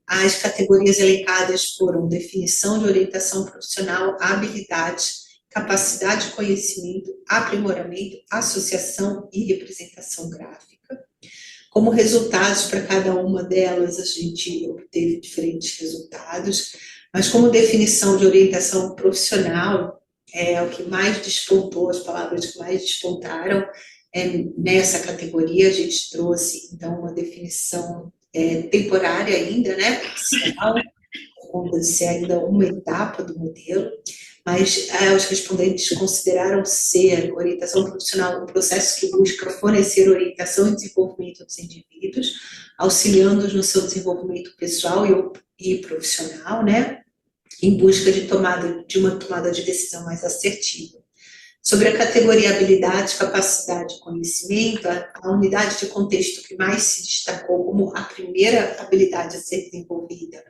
[SPEAKER 7] As categorias elencadas foram definição de orientação profissional, habilidades, capacidade de conhecimento, aprimoramento, associação e representação gráfica. Como resultados para cada uma delas, a gente obteve diferentes resultados, mas como definição de orientação profissional, o que mais despontou, as palavras que mais despontaram nessa categoria, a gente trouxe, então, uma definição temporária ainda, né, parcial, por conta de ser ainda uma etapa do modelo, mas os respondentes consideraram ser orientação profissional um processo que busca fornecer orientação e desenvolvimento dos indivíduos, auxiliando-os no seu desenvolvimento pessoal e profissional, né, em busca de uma tomada de decisão mais assertiva. Sobre a categoria habilidades, capacidade e conhecimento, a unidade de contexto que mais se destacou como a primeira habilidade a ser desenvolvida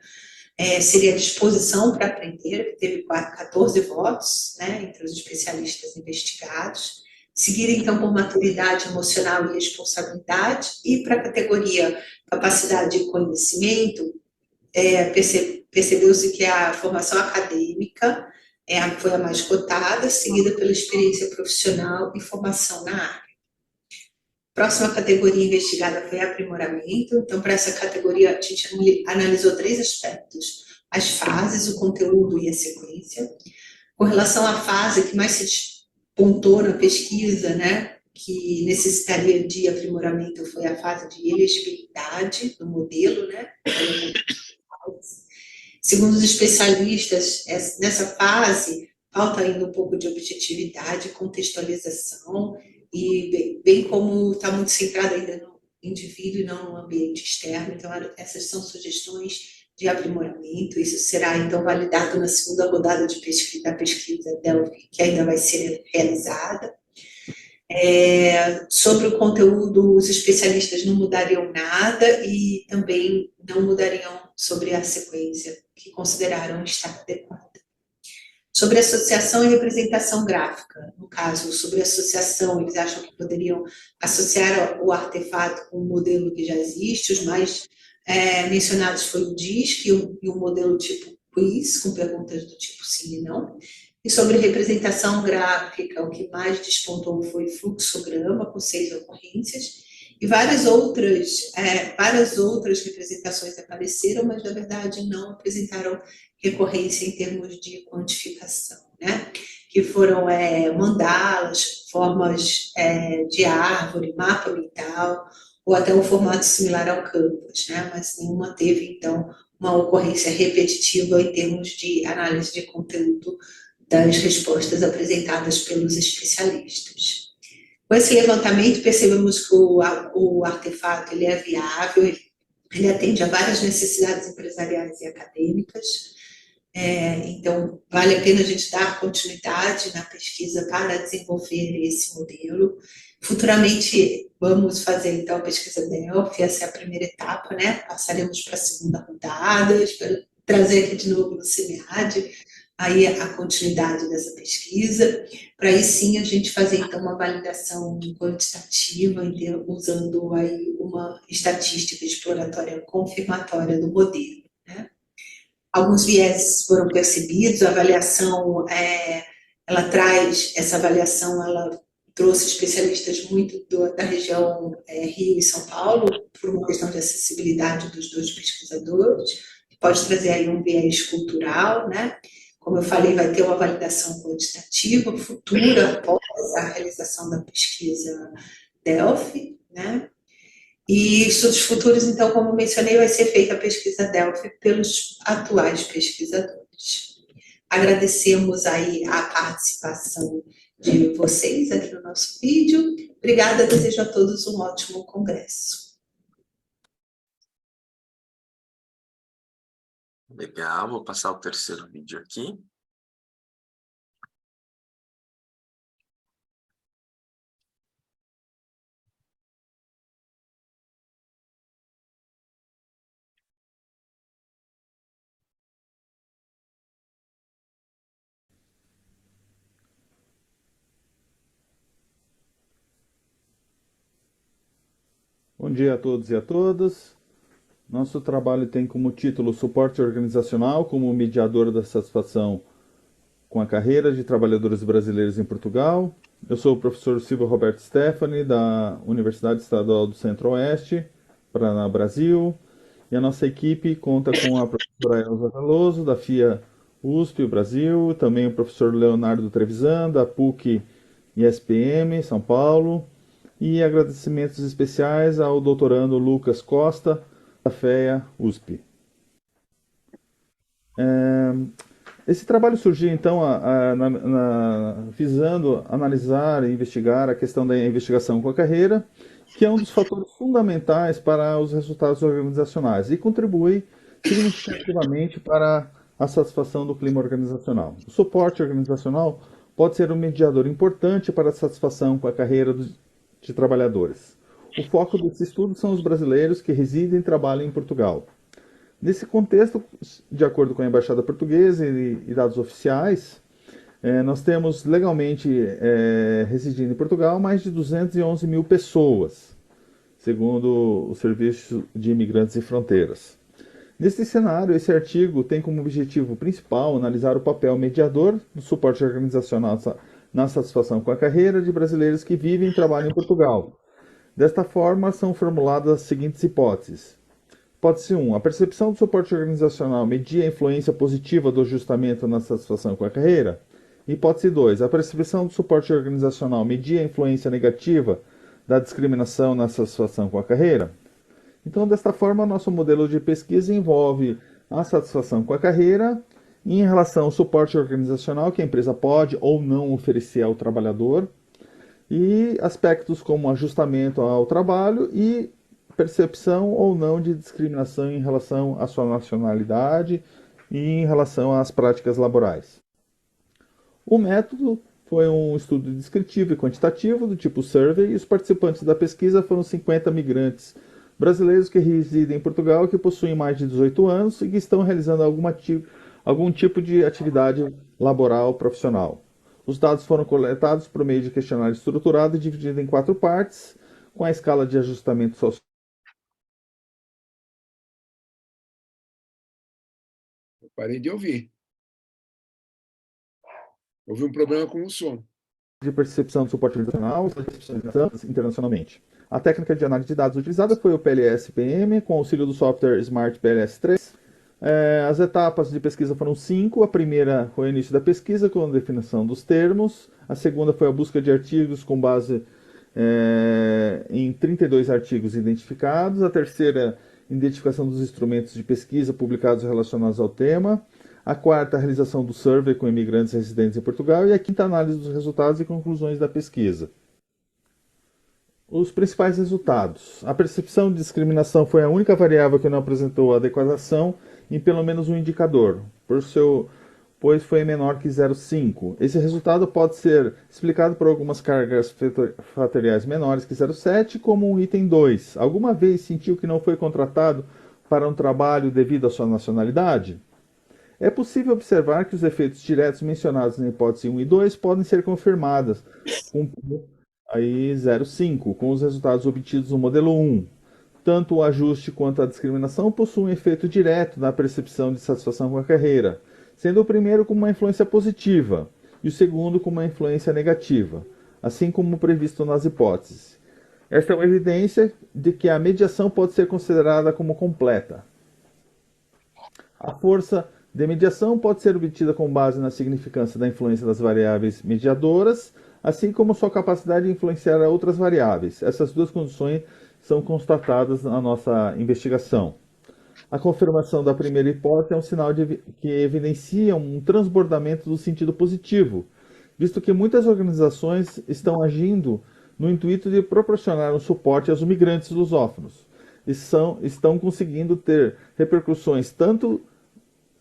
[SPEAKER 7] seria a disposição para aprender, que teve 14 votos, né, entre os especialistas investigados, seguida então por maturidade emocional e responsabilidade, e para a categoria capacidade e conhecimento, percebeu-se que a formação acadêmica foi a mais cotada, seguida pela experiência profissional e formação na área. Próxima categoria investigada foi aprimoramento. Então, para essa categoria, a gente analisou 3 aspectos: as fases, o conteúdo e a sequência. Com relação à fase que mais se despontou na pesquisa, né, que necessitaria de aprimoramento, foi a fase de elegibilidade do modelo, né? Segundo os especialistas, nessa fase, falta ainda um pouco de objetividade, contextualização, e bem como está muito centrado ainda no indivíduo e não no ambiente externo. Então, essas são sugestões de aprimoramento. Isso será, então, validado na segunda rodada da pesquisa Delphi, que ainda vai ser realizada. Sobre o conteúdo, os especialistas não mudariam nada e também não mudariam sobre a sequência, que consideraram estar adequada. Sobre associação e representação gráfica, no caso, sobre associação, eles acham que poderiam associar o artefato com um modelo que já existe. Os mais mencionados foi o DISC e o modelo tipo quiz, com perguntas do tipo sim e não. E sobre representação gráfica, o que mais despontou foi fluxograma, com 6 ocorrências, e várias outras representações apareceram, mas, na verdade, não apresentaram recorrência em termos de quantificação, né? Que foram mandalas, formas de árvore, mapa mental, ou até um formato similar ao Canvas, né? Mas nenhuma teve, então, uma ocorrência repetitiva em termos de análise de conteúdo das respostas apresentadas pelos especialistas. Com esse levantamento, percebemos que o artefato ele é viável, ele atende a várias necessidades empresariais e acadêmicas. Então, vale a pena a gente dar continuidade na pesquisa para desenvolver esse modelo. Futuramente, vamos fazer, então, a pesquisa Delphi, essa é a primeira etapa, né? Passaremos para a segunda rodada, espero trazer aqui de novo no CEMEAD, aí a continuidade dessa pesquisa, para aí sim a gente fazer, então, uma validação quantitativa, usando aí uma estatística exploratória confirmatória do modelo, né? Alguns vieses foram percebidos, a avaliação, essa avaliação, ela trouxe especialistas muito da região Rio e São Paulo, por uma questão de acessibilidade dos 2 pesquisadores, que pode trazer aí um viés cultural, né? Como eu falei, vai ter uma validação quantitativa futura após a realização da pesquisa Delphi, né? E estudos futuros, então, como mencionei, vai ser feita a pesquisa Delphi pelos atuais pesquisadores. Agradecemos aí a participação de vocês aqui no nosso vídeo Obrigada, desejo a todos um ótimo congresso.
[SPEAKER 6] Legal, vou passar o terceiro vídeo aqui.
[SPEAKER 8] Bom dia a todos e a todas. Nosso trabalho tem como título Suporte Organizacional como mediador da satisfação com a carreira de trabalhadores brasileiros em Portugal. Eu sou o professor Silvio Roberto Stefani, da Universidade Estadual do Centro-Oeste, Paraná, Brasil. E a nossa equipe conta com a professora Elza Veloso, da FIA USP, Brasil, também o professor Leonardo Trevisan, da PUC e SPM, São Paulo, e agradecimentos especiais ao doutorando Lucas Costa, da FEA USP. Esse trabalho surgiu, então, visando analisar e investigar a questão da investigação com a carreira, que é um dos fatores fundamentais para os resultados organizacionais e contribui significativamente para a satisfação do clima organizacional. O suporte organizacional pode ser um mediador importante para a satisfação com a carreira de trabalhadores. O foco desse estudo são os brasileiros que residem e trabalham em Portugal. Nesse contexto, de acordo com a Embaixada Portuguesa e dados oficiais, nós temos legalmente residindo em Portugal mais de 211 mil pessoas, segundo o Serviço de Imigrantes e Fronteiras. Nesse cenário, esse artigo tem como objetivo principal analisar o papel mediador do suporte organizacional na satisfação com a carreira de brasileiros que vivem e trabalham em Portugal. Desta forma, são formuladas as seguintes hipóteses. Hipótese 1. A percepção do suporte organizacional media a influência positiva do ajustamento na satisfação com a carreira? Hipótese 2. A percepção do suporte organizacional media a influência negativa da discriminação na satisfação com a carreira? Então, desta forma, nosso modelo de pesquisa envolve a satisfação com a carreira em relação ao suporte organizacional que a empresa pode ou não oferecer ao trabalhador, e aspectos como ajustamento ao trabalho e percepção ou não de discriminação em relação à sua nacionalidade e em relação às práticas laborais. O método foi um estudo descritivo e quantitativo do tipo survey, e os participantes da pesquisa foram 50 migrantes brasileiros que residem em Portugal, que possuem mais de 18 anos e que estão realizando algum tipo de atividade laboral profissional. Os dados foram coletados por meio de questionário estruturado e dividido em 4 partes, com a escala de ajustamento social.
[SPEAKER 5] Eu parei de ouvir. Houve um problema com o som.
[SPEAKER 8] De percepção do suporte internacional internacionalmente. A técnica de análise de dados utilizada foi o PLS-PM, com auxílio do software Smart PLS-3. As etapas de pesquisa foram 5. A primeira foi o início da pesquisa, com a definição dos termos. A segunda foi a busca de artigos com base em 32 artigos identificados. A terceira, identificação dos instrumentos de pesquisa publicados relacionados ao tema. A quarta, a realização do survey com imigrantes residentes em Portugal. E a quinta, análise dos resultados e conclusões da pesquisa. Os principais resultados. A percepção de discriminação foi a única variável que não apresentou adequação em pelo menos um indicador, pois foi menor que 0,5. Esse resultado pode ser explicado por algumas cargas fatoriais menores que 0,7, como um item 2. Alguma vez sentiu que não foi contratado para um trabalho devido à sua nacionalidade? É possível observar que os efeitos diretos mencionados na hipótese 1 e 2 podem ser confirmados com aí 0,5, com os resultados obtidos no modelo 1. Tanto o ajuste quanto a discriminação possuem um efeito direto na percepção de satisfação com a carreira, sendo o primeiro com uma influência positiva e o segundo com uma influência negativa, assim como previsto nas hipóteses. Esta é uma evidência de que a mediação pode ser considerada como completa. A força de mediação pode ser obtida com base na significância da influência das variáveis mediadoras, assim como sua capacidade de influenciar outras variáveis. Essas duas condições são constatadas na nossa investigação. A confirmação da primeira hipótese é um sinal que evidencia um transbordamento do sentido positivo, visto que muitas organizações estão agindo no intuito de proporcionar um suporte aos imigrantes lusófonos. E estão conseguindo ter repercussões tanto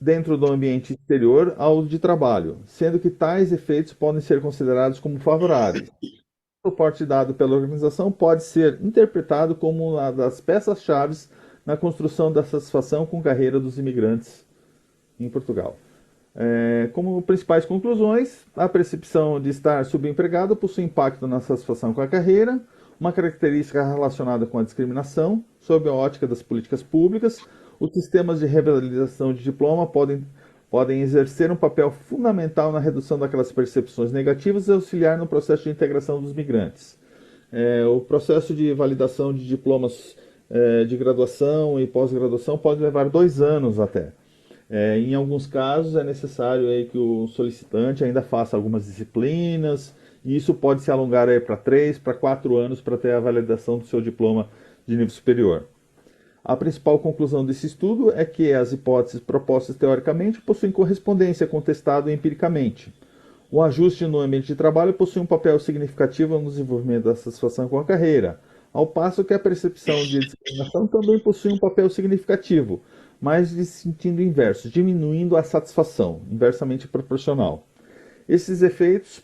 [SPEAKER 8] dentro do ambiente exterior ao de trabalho, sendo que tais efeitos podem ser considerados como favoráveis. O suporte dado pela organização pode ser interpretado como uma das peças-chave na construção da satisfação com a carreira dos imigrantes em Portugal. Como principais conclusões, a percepção de estar subempregado possui impacto na satisfação com a carreira, uma característica relacionada com a discriminação, sob a ótica das políticas públicas. Os sistemas de revalidação de diploma podem exercer um papel fundamental na redução daquelas percepções negativas e auxiliar no processo de integração dos migrantes. O processo de validação de diplomas de graduação e pós-graduação pode levar 2 anos até. Em alguns casos é necessário que o solicitante ainda faça algumas disciplinas, e isso pode se alongar para 3, para 4 anos para ter a validação do seu diploma de nível superior. A principal conclusão desse estudo é que as hipóteses propostas teoricamente possuem correspondência contestada empiricamente. O ajuste no ambiente de trabalho possui um papel significativo no desenvolvimento da satisfação com a carreira, ao passo que a percepção de discriminação também possui um papel significativo, mas de sentido inverso, diminuindo a satisfação, inversamente proporcional. Esses efeitos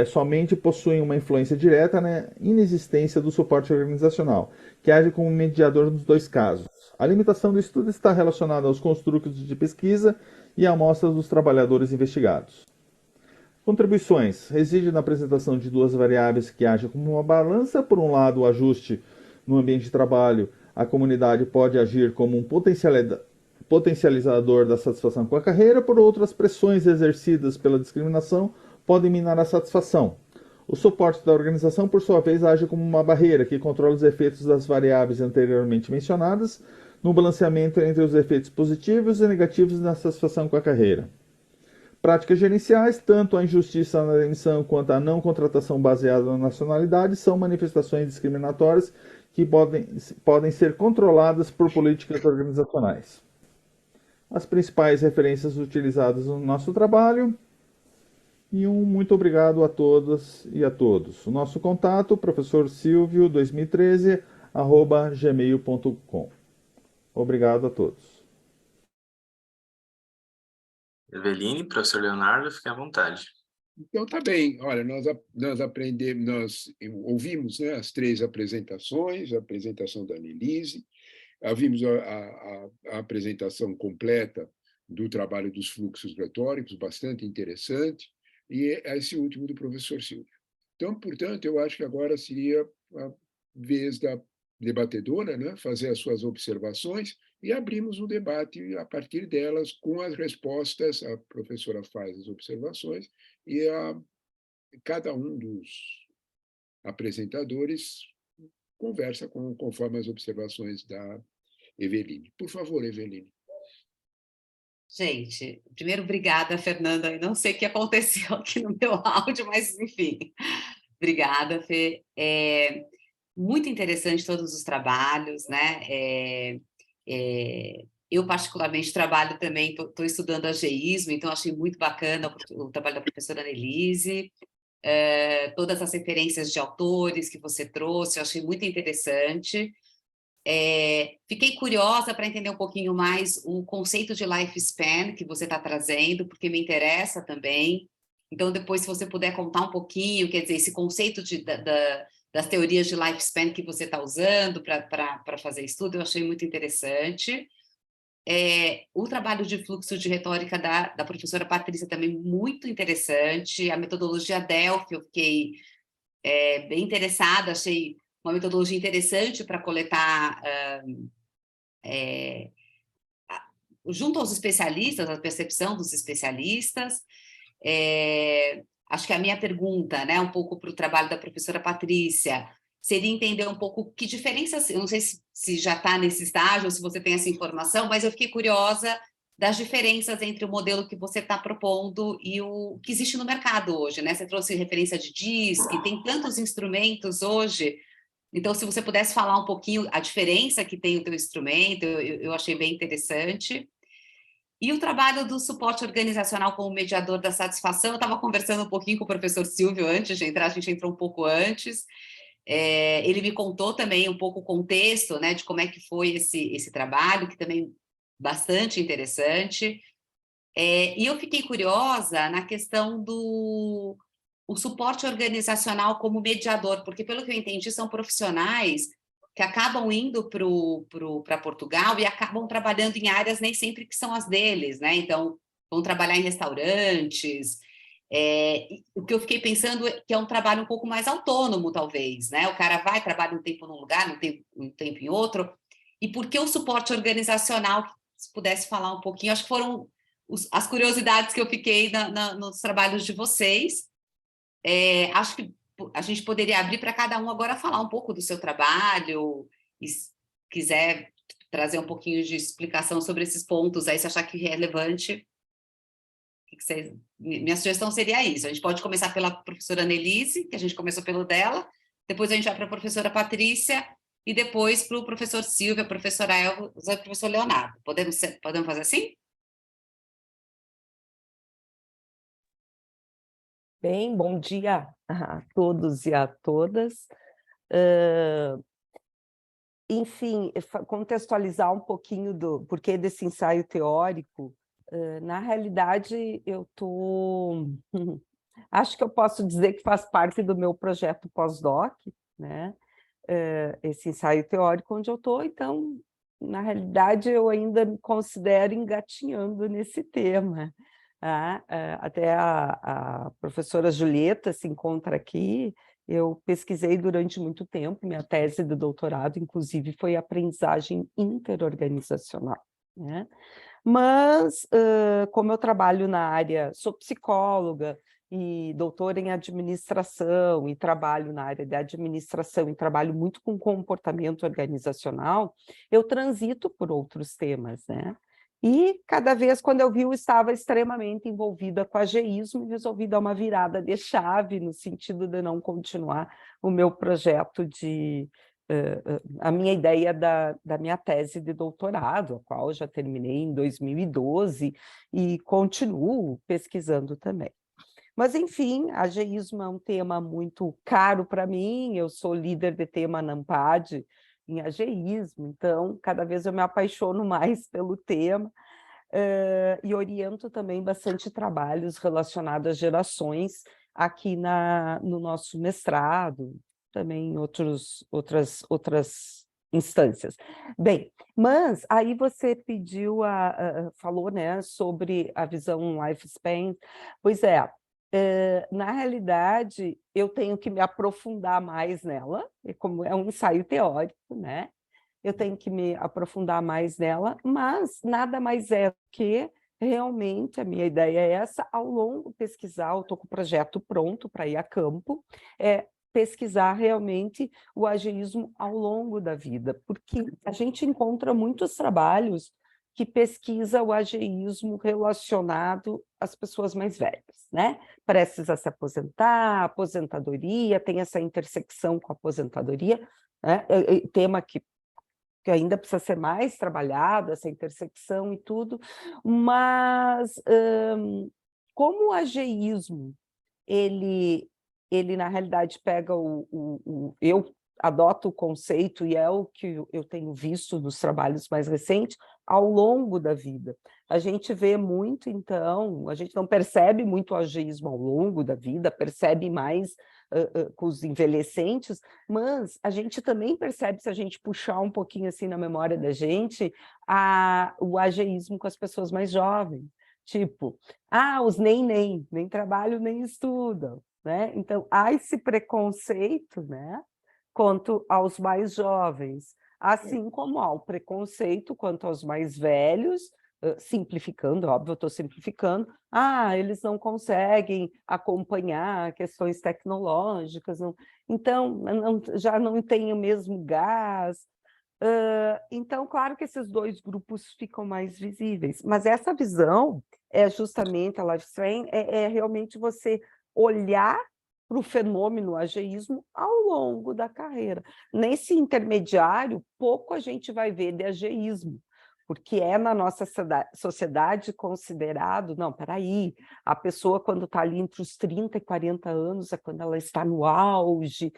[SPEAKER 8] somente possuem uma influência direta na inexistência do suporte organizacional, que age como mediador nos 2 casos. A limitação do estudo está relacionada aos construtos de pesquisa e amostras dos trabalhadores investigados. Contribuições. Reside na apresentação de 2 variáveis que agem como uma balança. Por um lado, o ajuste no ambiente de trabalho. A comunidade pode agir como um potencializador da satisfação com a carreira. Por outro, as pressões exercidas pela discriminação podem minar a satisfação. O suporte da organização, por sua vez, age como uma barreira que controla os efeitos das variáveis anteriormente mencionadas no balanceamento entre os efeitos positivos e negativos na satisfação com a carreira. Práticas gerenciais, tanto a injustiça na demissão quanto a não contratação baseada na nacionalidade são manifestações discriminatórias que podem ser controladas por políticas organizacionais. As principais referências utilizadas no nosso trabalho. E muito obrigado a todas e a todos. O nosso contato, professorsilvio2013@gmail.com. Obrigado a todos.
[SPEAKER 6] Eveline, professor Leonardo, fique à vontade.
[SPEAKER 5] Então, tá bem. Olha, nós ouvimos, né, as 3 apresentações, a apresentação da Annelise, ouvimos a apresentação completa do trabalho dos fluxos retóricos, bastante interessante, e esse último do professor Silvio. Então, portanto, eu acho que agora seria a vez da debatedora, né, fazer as suas observações e abrimos o debate a partir delas com as respostas. A professora faz as observações e cada um dos apresentadores conversa conforme as observações da Eveline. Por favor, Eveline.
[SPEAKER 1] Gente, primeiro, obrigada, Fernanda. Eu não sei o que aconteceu aqui no meu áudio, mas, enfim. Obrigada, Fê. Muito interessante todos os trabalhos, né? Eu, particularmente, trabalho também, estou estudando ageísmo, então achei muito bacana o trabalho da professora Annelise, todas as referências de autores que você trouxe, eu achei muito interessante. Fiquei curiosa para entender um pouquinho mais o conceito de lifespan que você está trazendo, porque me interessa também. Então, depois, se você puder contar um pouquinho, quer dizer, esse conceito das teorias de lifespan que você está usando para fazer estudo, eu achei muito interessante. O trabalho de fluxo de retórica da professora Patrícia também muito interessante. A metodologia Delphi, eu fiquei bem interessada, achei uma metodologia interessante para coletar, junto aos especialistas, a percepção dos especialistas. Acho que a minha pergunta, né, um pouco para o trabalho da professora Patrícia, seria entender um pouco que diferenças, eu não sei se já está nesse estágio, ou se você tem essa informação, mas eu fiquei curiosa das diferenças entre o modelo que você está propondo e o que existe no mercado hoje, né? Você trouxe referência de DISC, tem tantos instrumentos hoje. Então, se você pudesse falar um pouquinho a diferença que tem o teu instrumento, eu achei bem interessante. E o trabalho do suporte organizacional como mediador da satisfação, eu estava conversando um pouquinho com o professor Silvio antes de entrar, a gente entrou um pouco antes, ele me contou também um pouco o contexto, né, de como é que foi esse trabalho, que também bastante interessante, e eu fiquei curiosa na questão do suporte organizacional como mediador, porque pelo que eu entendi são profissionais que acabam indo para Portugal e acabam trabalhando em áreas nem sempre que são as deles, né? Então, vão trabalhar em restaurantes. O que eu fiquei pensando é que é um trabalho um pouco mais autônomo, talvez, né? O cara vai, trabalha um tempo num lugar, um tempo em outro. E por que o suporte organizacional, se pudesse falar um pouquinho, acho que foram as curiosidades que eu fiquei nos trabalhos de vocês. Acho que a gente poderia abrir para cada um agora falar um pouco do seu trabalho, e se quiser trazer um pouquinho de explicação sobre esses pontos, aí se achar que é relevante, minha sugestão seria isso. A gente pode começar pela professora Annelise, que a gente começou pelo dela, depois a gente vai para a professora Patrícia, e depois para o professor Silvio, a professora Elva e o professor Leonardo. Podemos fazer assim?
[SPEAKER 2] Bem, bom dia a todos e a todas. Enfim, contextualizar um pouquinho do porquê desse ensaio teórico. Na realidade, acho que eu posso dizer que faz parte do meu projeto pós-doc, né? Esse ensaio teórico onde eu estou, então, na realidade, eu ainda me considero engatinhando nesse tema. Até a professora Julieta se encontra aqui. Eu pesquisei durante muito tempo, minha tese de doutorado, inclusive, foi aprendizagem interorganizacional, né? Mas, como eu trabalho na área, sou psicóloga e doutora em administração, e trabalho na área de administração, e trabalho muito com comportamento organizacional, eu transito por outros temas, né? E, cada vez, quando eu vi, eu estava extremamente envolvida com ageísmo e resolvi dar uma virada de chave no sentido de não continuar o meu projeto a minha ideia da minha tese de doutorado, a qual eu já terminei em 2012 e continuo pesquisando também. Mas, enfim, ageísmo é um tema muito caro para mim, eu sou líder de tema na ANPAD em ageísmo, então, cada vez eu me apaixono mais pelo tema, e oriento também bastante trabalhos relacionados às gerações aqui no nosso mestrado, também em outras instâncias. Bem, mas aí você falou, né, sobre a visão lifespan. Pois na realidade, eu tenho que me aprofundar mais nela, como é um ensaio teórico, né? Eu tenho que me aprofundar mais nela, mas nada mais é do que realmente a minha ideia é essa, ao longo pesquisar, eu estou com o projeto pronto para ir a campo, pesquisar realmente o ageísmo ao longo da vida, porque a gente encontra muitos trabalhos que pesquisa o ageísmo relacionado às pessoas mais velhas, né? Prestes a se aposentar, aposentadoria, tem essa intersecção com a aposentadoria, né? Tema que ainda precisa ser mais trabalhado, essa intersecção e tudo, mas como o ageísmo, ele na realidade pega eu adoto o conceito, e é o que eu tenho visto nos trabalhos mais recentes, ao longo da vida. A gente vê muito, então, a gente não percebe muito o ageísmo ao longo da vida, percebe mais com os envelhecentes, mas a gente também percebe, se a gente puxar um pouquinho assim na memória da gente, o ageísmo com as pessoas mais jovens. Tipo, os nem trabalham, nem estudam, né? Então, há esse preconceito, né, quanto aos mais jovens, assim como há o preconceito quanto aos mais velhos, simplificando, óbvio, eu estou simplificando, eles não conseguem acompanhar questões tecnológicas, então já não tem o mesmo gás. Então, claro que esses dois grupos ficam mais visíveis, mas essa visão é justamente a lifespan, é realmente você olhar para o fenômeno ageísmo ao longo da carreira. Nesse intermediário, pouco a gente vai ver de ageísmo, porque é na nossa sociedade considerado, não, peraí, a pessoa quando está ali entre os 30 e 40 anos é quando ela está no auge,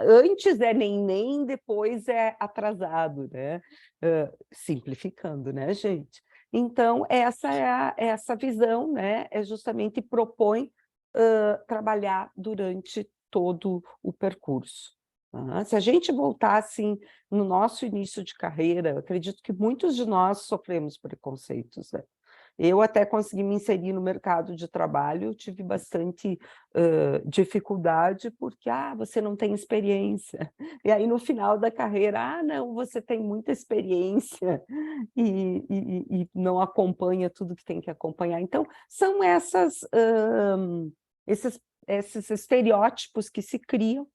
[SPEAKER 2] antes é neném, depois é atrasado, né? Simplificando, né, gente? Então, essa é essa visão, né? É justamente propõe trabalhar durante todo o percurso. Se a gente voltar assim no nosso início de carreira, eu acredito que muitos de nós sofremos preconceitos, né? Eu até consegui me inserir no mercado de trabalho, tive bastante dificuldade, porque você não tem experiência. E aí, no final da carreira, não, você tem muita experiência e não acompanha tudo que tem que acompanhar. Então, são esses estereótipos que se criam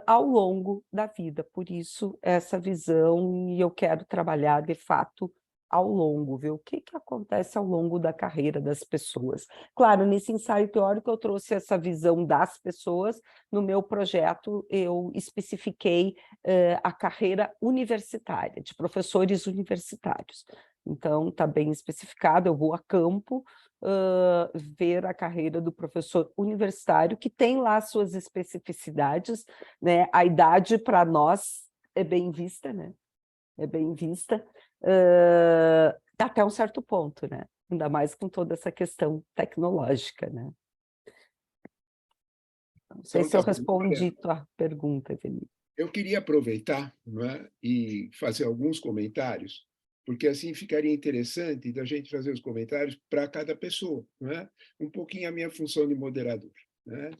[SPEAKER 2] ao longo da vida. Por isso, essa visão, e eu quero trabalhar, de fato, ao longo, ver o que acontece ao longo da carreira das pessoas. Claro, nesse ensaio teórico eu trouxe essa visão das pessoas, no meu projeto eu especifiquei a carreira universitária, de professores universitários. Então, está bem especificado, eu vou a campo, ver a carreira do professor universitário, que tem lá suas especificidades, né? A idade, para nós, é bem vista, né? É bem vista, até um certo ponto, né? Ainda mais com toda essa questão tecnológica, né? Não sei se eu respondi tua pergunta, Felipe.
[SPEAKER 5] Eu queria aproveitar, não é, e fazer alguns comentários, porque assim ficaria interessante da gente fazer os comentários para cada pessoa, não é? Um pouquinho a minha função de moderador, né?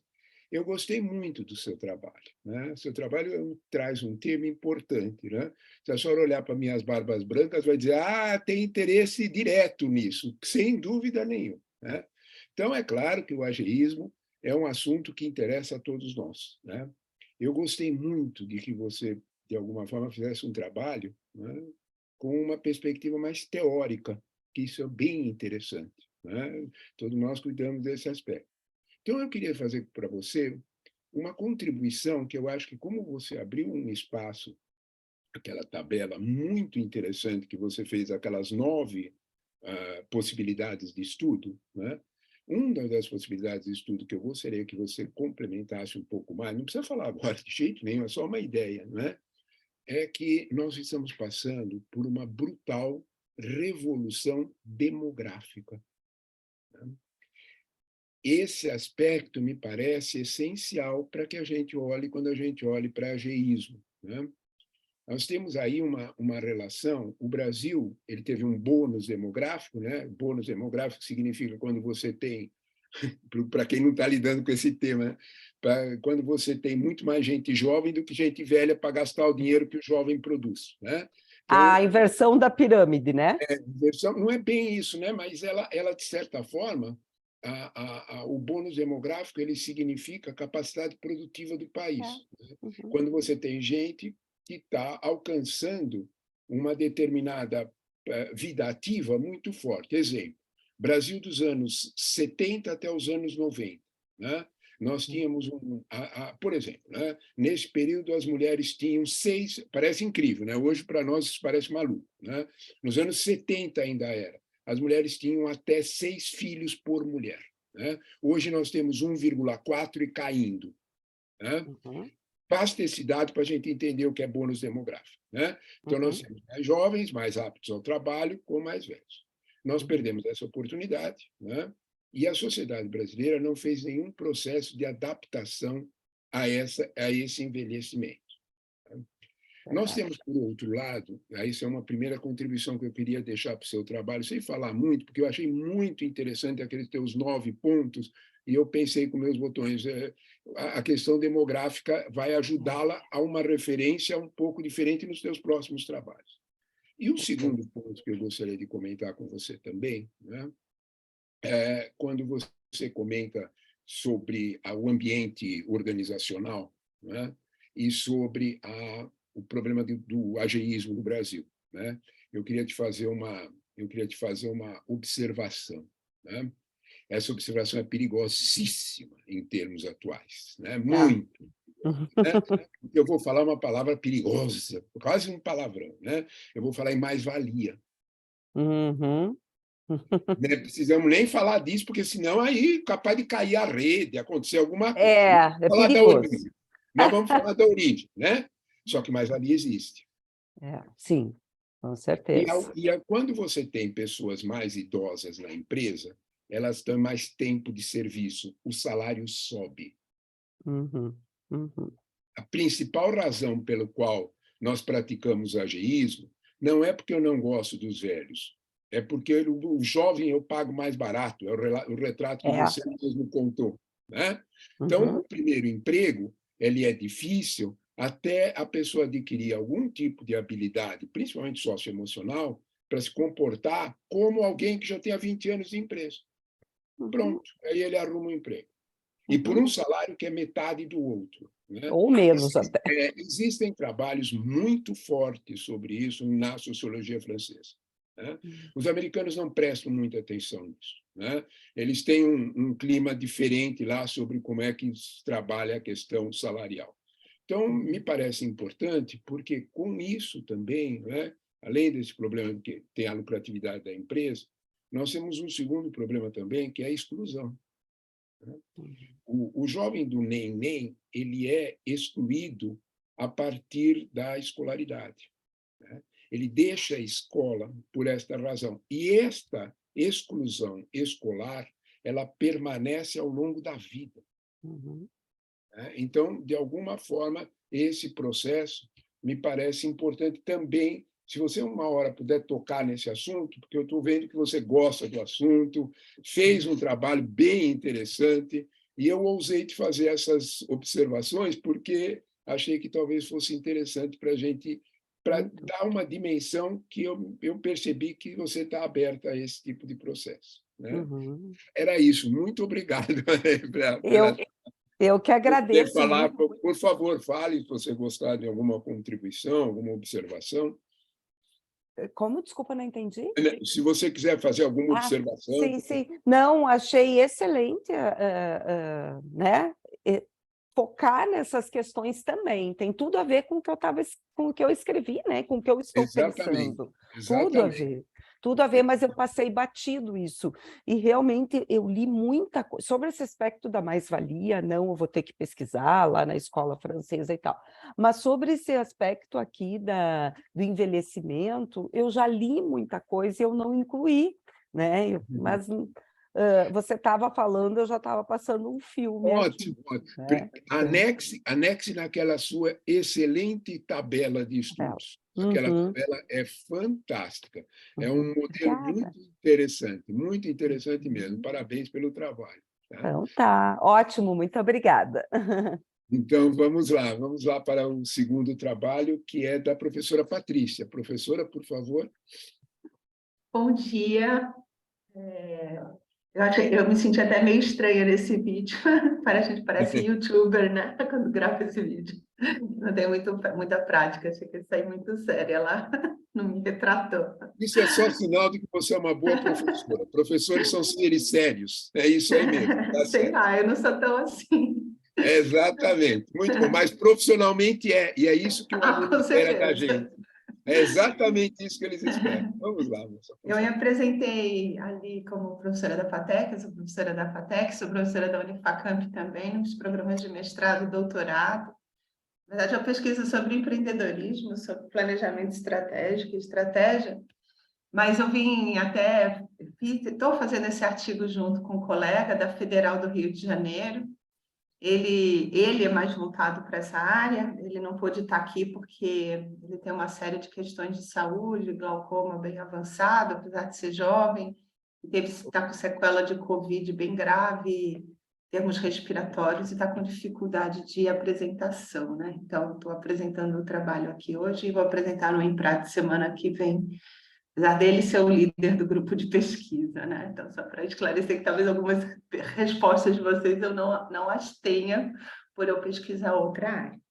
[SPEAKER 5] Eu gostei muito do seu trabalho, né? Seu trabalho traz um tema importante, né? Se a senhora olhar para minhas barbas brancas, vai dizer, tem interesse direto nisso, sem dúvida nenhuma, né? Então, é claro que o ageísmo é um assunto que interessa a todos nós, né? Eu gostei muito de que você, de alguma forma, fizesse um trabalho, né, com uma perspectiva mais teórica, que isso é bem interessante, né? Todos nós cuidamos desse aspecto. Então, eu queria fazer para você uma contribuição que eu acho que, como você abriu um espaço, aquela tabela muito interessante que você fez, aquelas 9 possibilidades de estudo, né? Uma das possibilidades de estudo que eu gostaria que você complementasse um pouco mais, não precisa falar agora de jeito nenhum, é só uma ideia, não é? É que nós estamos passando por uma brutal revolução demográfica. Né? Esse aspecto me parece essencial para que a gente olhe, quando a gente olhe para ageísmo, né? Nós temos aí uma relação, o Brasil ele teve um bônus demográfico, né? Bônus demográfico significa quando você tem, para quem não está lidando com esse tema, quando você tem muito mais gente jovem do que gente velha para gastar o dinheiro que o jovem produz, né? Então,
[SPEAKER 2] a inversão da pirâmide, né?
[SPEAKER 5] Não é bem isso, né? Mas ela de certa forma, o bônus demográfico ele significa a capacidade produtiva do país. Né? Quando você tem gente que está alcançando uma determinada vida ativa muito forte. Exemplo, Brasil dos anos 70 até os anos 90. Né? Nós tínhamos, por exemplo, né? Nesse período as mulheres tinham 6, parece incrível, né? Hoje para nós isso parece maluco. Né? Nos anos 70 ainda era. As mulheres tinham até 6 filhos por mulher. Né? Hoje nós temos 1,4 e caindo. Né? Basta esse dado para a gente entender o que é bônus demográfico. Né? Então, nós temos mais jovens, mais aptos ao trabalho, com mais velhos. Nós perdemos essa oportunidade, né? E a sociedade brasileira não fez nenhum processo de adaptação a esse envelhecimento. Nós temos, por outro lado, isso é uma primeira contribuição que eu queria deixar para o seu trabalho, sem falar muito, porque eu achei muito interessante aqueles teus 9 pontos, e eu pensei com meus botões, a questão demográfica vai ajudá-la a uma referência um pouco diferente nos seus próximos trabalhos. E o segundo ponto que eu gostaria de comentar com você também, né, é quando você comenta sobre o ambiente organizacional, né, e sobre o problema do ageísmo no Brasil, né? Eu queria te fazer uma observação, né? Essa observação é perigosíssima em termos atuais, né? Muito. Né? Eu vou falar uma palavra perigosa, quase um palavrão, né? Eu vou falar em mais-valia,
[SPEAKER 2] Uhum.
[SPEAKER 5] Não precisamos nem falar disso, porque senão aí é capaz de cair a rede, acontecer alguma coisa.
[SPEAKER 2] É
[SPEAKER 5] Falar da
[SPEAKER 2] perigoso.
[SPEAKER 5] origem. Nós vamos falar da origem, né? Só que mais ali existe.
[SPEAKER 2] Sim, com certeza.
[SPEAKER 5] Quando você tem pessoas mais idosas na empresa, elas têm mais tempo de serviço, o salário sobe.
[SPEAKER 2] Uhum. Uhum.
[SPEAKER 5] A principal razão pelo qual nós praticamos ageísmo não é porque eu não gosto dos velhos, é porque o jovem eu pago mais barato, é o retrato que você mesmo contou, né? Então, o primeiro emprego, ele é difícil até a pessoa adquirir algum tipo de habilidade, principalmente socioemocional, para se comportar como alguém que já tem 20 anos de empresa. Pronto, aí ele arruma um emprego. E por um salário que é metade do outro. Né?
[SPEAKER 2] Ou menos até.
[SPEAKER 5] Existem trabalhos muito fortes sobre isso na sociologia francesa. Né? Os americanos não prestam muita atenção nisso. Né? Eles têm um clima diferente lá sobre como é que se trabalha a questão salarial. Então, me parece importante, porque com isso também, né, além desse problema que tem a lucratividade da empresa, nós temos um segundo problema também, que é a exclusão. O jovem do NEM, ele é excluído a partir da escolaridade. Né? Ele deixa a escola por esta razão. E esta exclusão escolar, ela permanece ao longo da vida. Né? Então, de alguma forma, esse processo me parece importante também. Se você uma hora puder tocar nesse assunto, porque eu estou vendo que você gosta do assunto, fez um trabalho bem interessante, e eu ousei te fazer essas observações porque achei que talvez fosse interessante para a gente, para dar uma dimensão que eu percebi que você está aberta a esse tipo de processo. Né? Era isso. Muito obrigado.
[SPEAKER 2] Eu que agradeço.
[SPEAKER 5] Falar, por favor, fale se você gostar de alguma contribuição, alguma observação.
[SPEAKER 2] Como? Desculpa, não entendi.
[SPEAKER 5] Se você quiser fazer alguma observação.
[SPEAKER 2] Sim. Não, achei excelente, né? Focar nessas questões também. Tem tudo a ver com o que eu escrevi, né? Com o que eu estou pensando. Tudo a ver, mas eu passei batido isso. E realmente eu li muita coisa sobre esse aspecto da mais-valia, não, eu vou ter que pesquisar lá na escola francesa e tal. Mas sobre esse aspecto aqui do envelhecimento, eu já li muita coisa e eu não incluí, né? Mas você estava falando, eu já estava passando um filme.
[SPEAKER 5] Ótimo. Né? Anexe naquela sua excelente tabela de estudos. Aquela tabela é fantástica. É um modelo muito interessante mesmo. Parabéns pelo trabalho. Tá?
[SPEAKER 2] Então tá, ótimo, muito obrigada.
[SPEAKER 5] Então, vamos lá para o segundo trabalho, que é da professora Patrícia. Professora, por favor.
[SPEAKER 4] Bom dia. Eu me senti até meio estranha nesse vídeo. A gente parece youtuber, né? Quando grava esse vídeo. Não tenho muita prática, achei que ia sair muito séria lá. Não me retratou.
[SPEAKER 5] Isso é só sinal de que você é uma boa professora. Professores são seres sérios. É isso aí mesmo. Tá
[SPEAKER 4] Sei lá, eu não sou tão assim.
[SPEAKER 5] Exatamente. Muito bom. Mas profissionalmente é. E é isso que o aluno espera da gente. É exatamente isso que eles esperam. Vamos lá, moça.
[SPEAKER 4] Eu me apresentei ali como professora da FATEC, sou professora da FATEC, sou professora da Unifacamp também, nos programas de mestrado e doutorado. Na verdade, eu pesquiso sobre empreendedorismo, sobre planejamento estratégico e estratégia, mas eu estou fazendo esse artigo junto com um colega da Federal do Rio de Janeiro. Ele é mais voltado para essa área, ele não pôde estar aqui porque ele tem uma série de questões de saúde, glaucoma bem avançado, apesar de ser jovem, está com sequela de Covid bem grave, em termos respiratórios, e está com dificuldade de apresentação, né? Então, estou apresentando o trabalho aqui hoje e vou apresentar no Emprate semana que vem, apesar dele ser o líder do grupo de pesquisa, né? Então, só para esclarecer que talvez algumas respostas de vocês eu não as tenha por eu pesquisar outra área.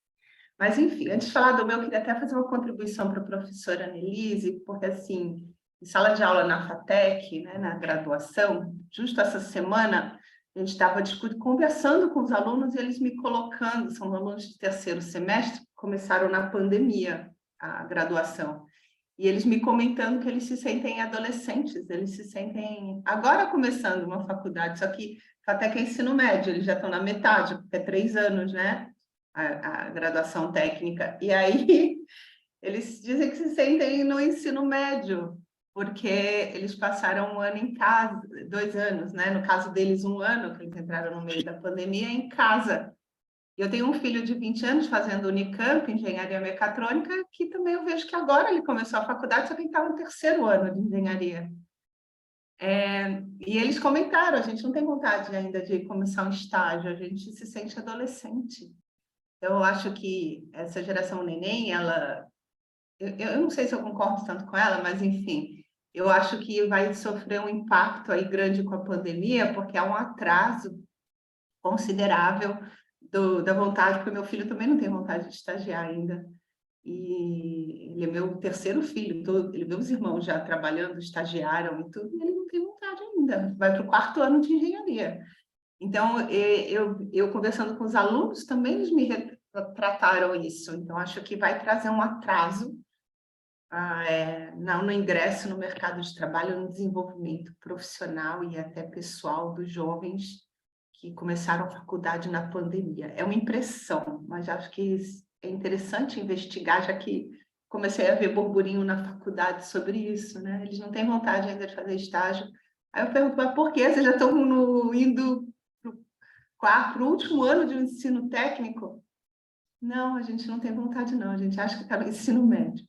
[SPEAKER 4] Mas, enfim, antes de falar do meu, eu queria até fazer uma contribuição para a professora Annelise, porque, assim, em sala de aula na FATEC, né, na graduação, justo essa semana, a gente estava conversando com os alunos e eles me colocando, são alunos de terceiro semestre, que começaram na pandemia a graduação. E eles me comentando que eles se sentem adolescentes, eles se sentem agora começando uma faculdade, só que até que é ensino médio, eles já estão na metade, porque é 3 anos, né? A graduação técnica. E aí eles dizem que se sentem no ensino médio, porque eles passaram 1 ano em casa, 2 anos, né? No caso deles, 1 ano, que eles entraram no meio da pandemia, em casa. Eu tenho um filho de 20 anos fazendo Unicamp, engenharia mecatrônica, que também eu vejo que agora ele começou a faculdade, só que ele está no 3º ano de engenharia. E eles comentaram, a gente não tem vontade ainda de começar um estágio, a gente se sente adolescente. Então, eu acho que essa geração neném, eu não sei se eu concordo tanto com ela, mas, enfim, eu acho que vai sofrer um impacto aí grande com a pandemia, porque há um atraso considerável da vontade, porque meu filho também não tem vontade de estagiar ainda. E ele é meu 3º filho, ele vê os irmãos já trabalhando, estagiaram e tudo, e ele não tem vontade ainda, vai para o 4º ano de engenharia. Então, eu conversando com os alunos, também eles me retrataram isso. Então, acho que vai trazer um atraso no ingresso no mercado de trabalho, no desenvolvimento profissional e até pessoal dos jovens que começaram a faculdade na pandemia. É uma impressão, mas acho que é interessante investigar, já que comecei a ver burburinho na faculdade sobre isso, né? Eles não têm vontade ainda de fazer estágio. Aí eu pergunto, mas por quê? Vocês já estão indo para o último ano de ensino técnico? Não, a gente não tem vontade, não. A gente acha que está no ensino médio.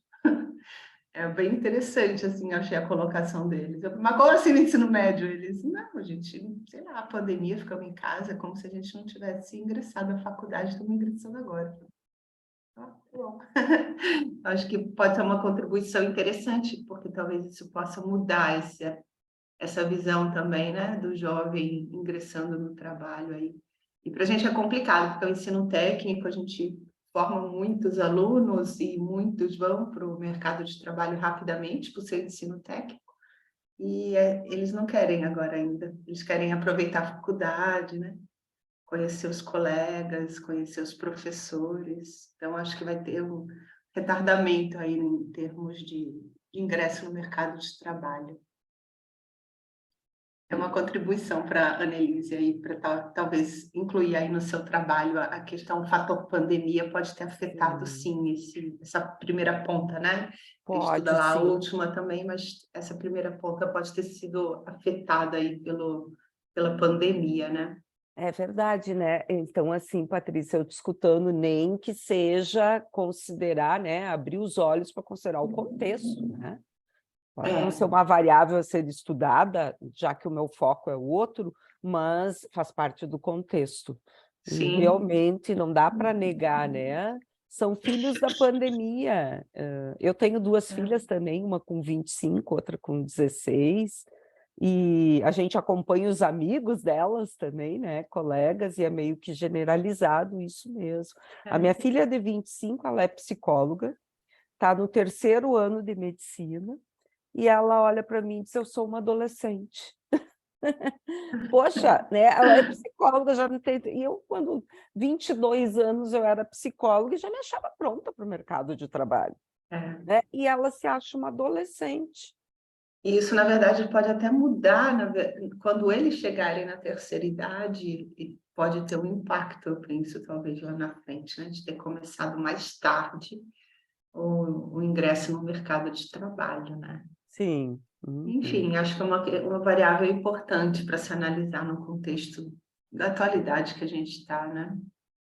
[SPEAKER 4] É bem interessante, assim, achei a colocação deles. Mas como assim no ensino médio? Eles, não, a gente, sei lá, a pandemia, ficamos em casa, como se a gente não tivesse ingressado na faculdade, estamos ingressando agora. Bom. Acho que pode ser uma contribuição interessante, porque talvez isso possa mudar essa visão também, né, do jovem ingressando no trabalho aí. E para a gente é complicado, porque o ensino técnico, a gente forma muitos alunos e muitos vão para o mercado de trabalho rapidamente, por ser ensino técnico, e eles não querem agora ainda, eles querem aproveitar a faculdade, né? Conhecer os colegas, conhecer os professores, então acho que vai ter um retardamento aí em termos de ingresso no mercado de trabalho. É uma contribuição para a Annelise aí, para talvez incluir aí no seu trabalho a questão, o fator pandemia pode ter afetado, sim, essa primeira ponta, né?
[SPEAKER 2] Pode,
[SPEAKER 4] estuda lá a
[SPEAKER 2] sim.
[SPEAKER 4] última também, mas essa primeira ponta pode ter sido afetada aí pela pandemia, né?
[SPEAKER 2] É verdade, né? Então, assim, Patrícia, eu te escutando, nem que seja considerar, né, abrir os olhos para considerar o contexto, né? Pode não ser uma variável a ser estudada, já que o meu foco é o outro, mas faz parte do contexto.
[SPEAKER 4] Sim.
[SPEAKER 2] E realmente não dá para negar, né? São filhos da pandemia. Eu tenho 2 filhas também, uma com 25, outra com 16, e a gente acompanha os amigos delas também, né? Colegas, e é meio que generalizado isso mesmo. A minha filha de 25, ela é psicóloga, está no 3º ano de medicina, e ela olha para mim e diz, eu sou uma adolescente. Poxa, né? Ela é psicóloga, já não tem... E eu, quando 22 anos, eu era psicóloga e já me achava pronta para o mercado de trabalho. Né? E ela se acha uma adolescente.
[SPEAKER 4] E isso, na verdade, pode até mudar quando eles chegarem na 3ª idade, e pode ter um impacto nisso, talvez, lá na frente, né? De ter começado mais tarde o ingresso no mercado de trabalho, né?
[SPEAKER 2] Sim.
[SPEAKER 4] Enfim, acho que é uma variável importante para se analisar no contexto da atualidade que a gente está, né?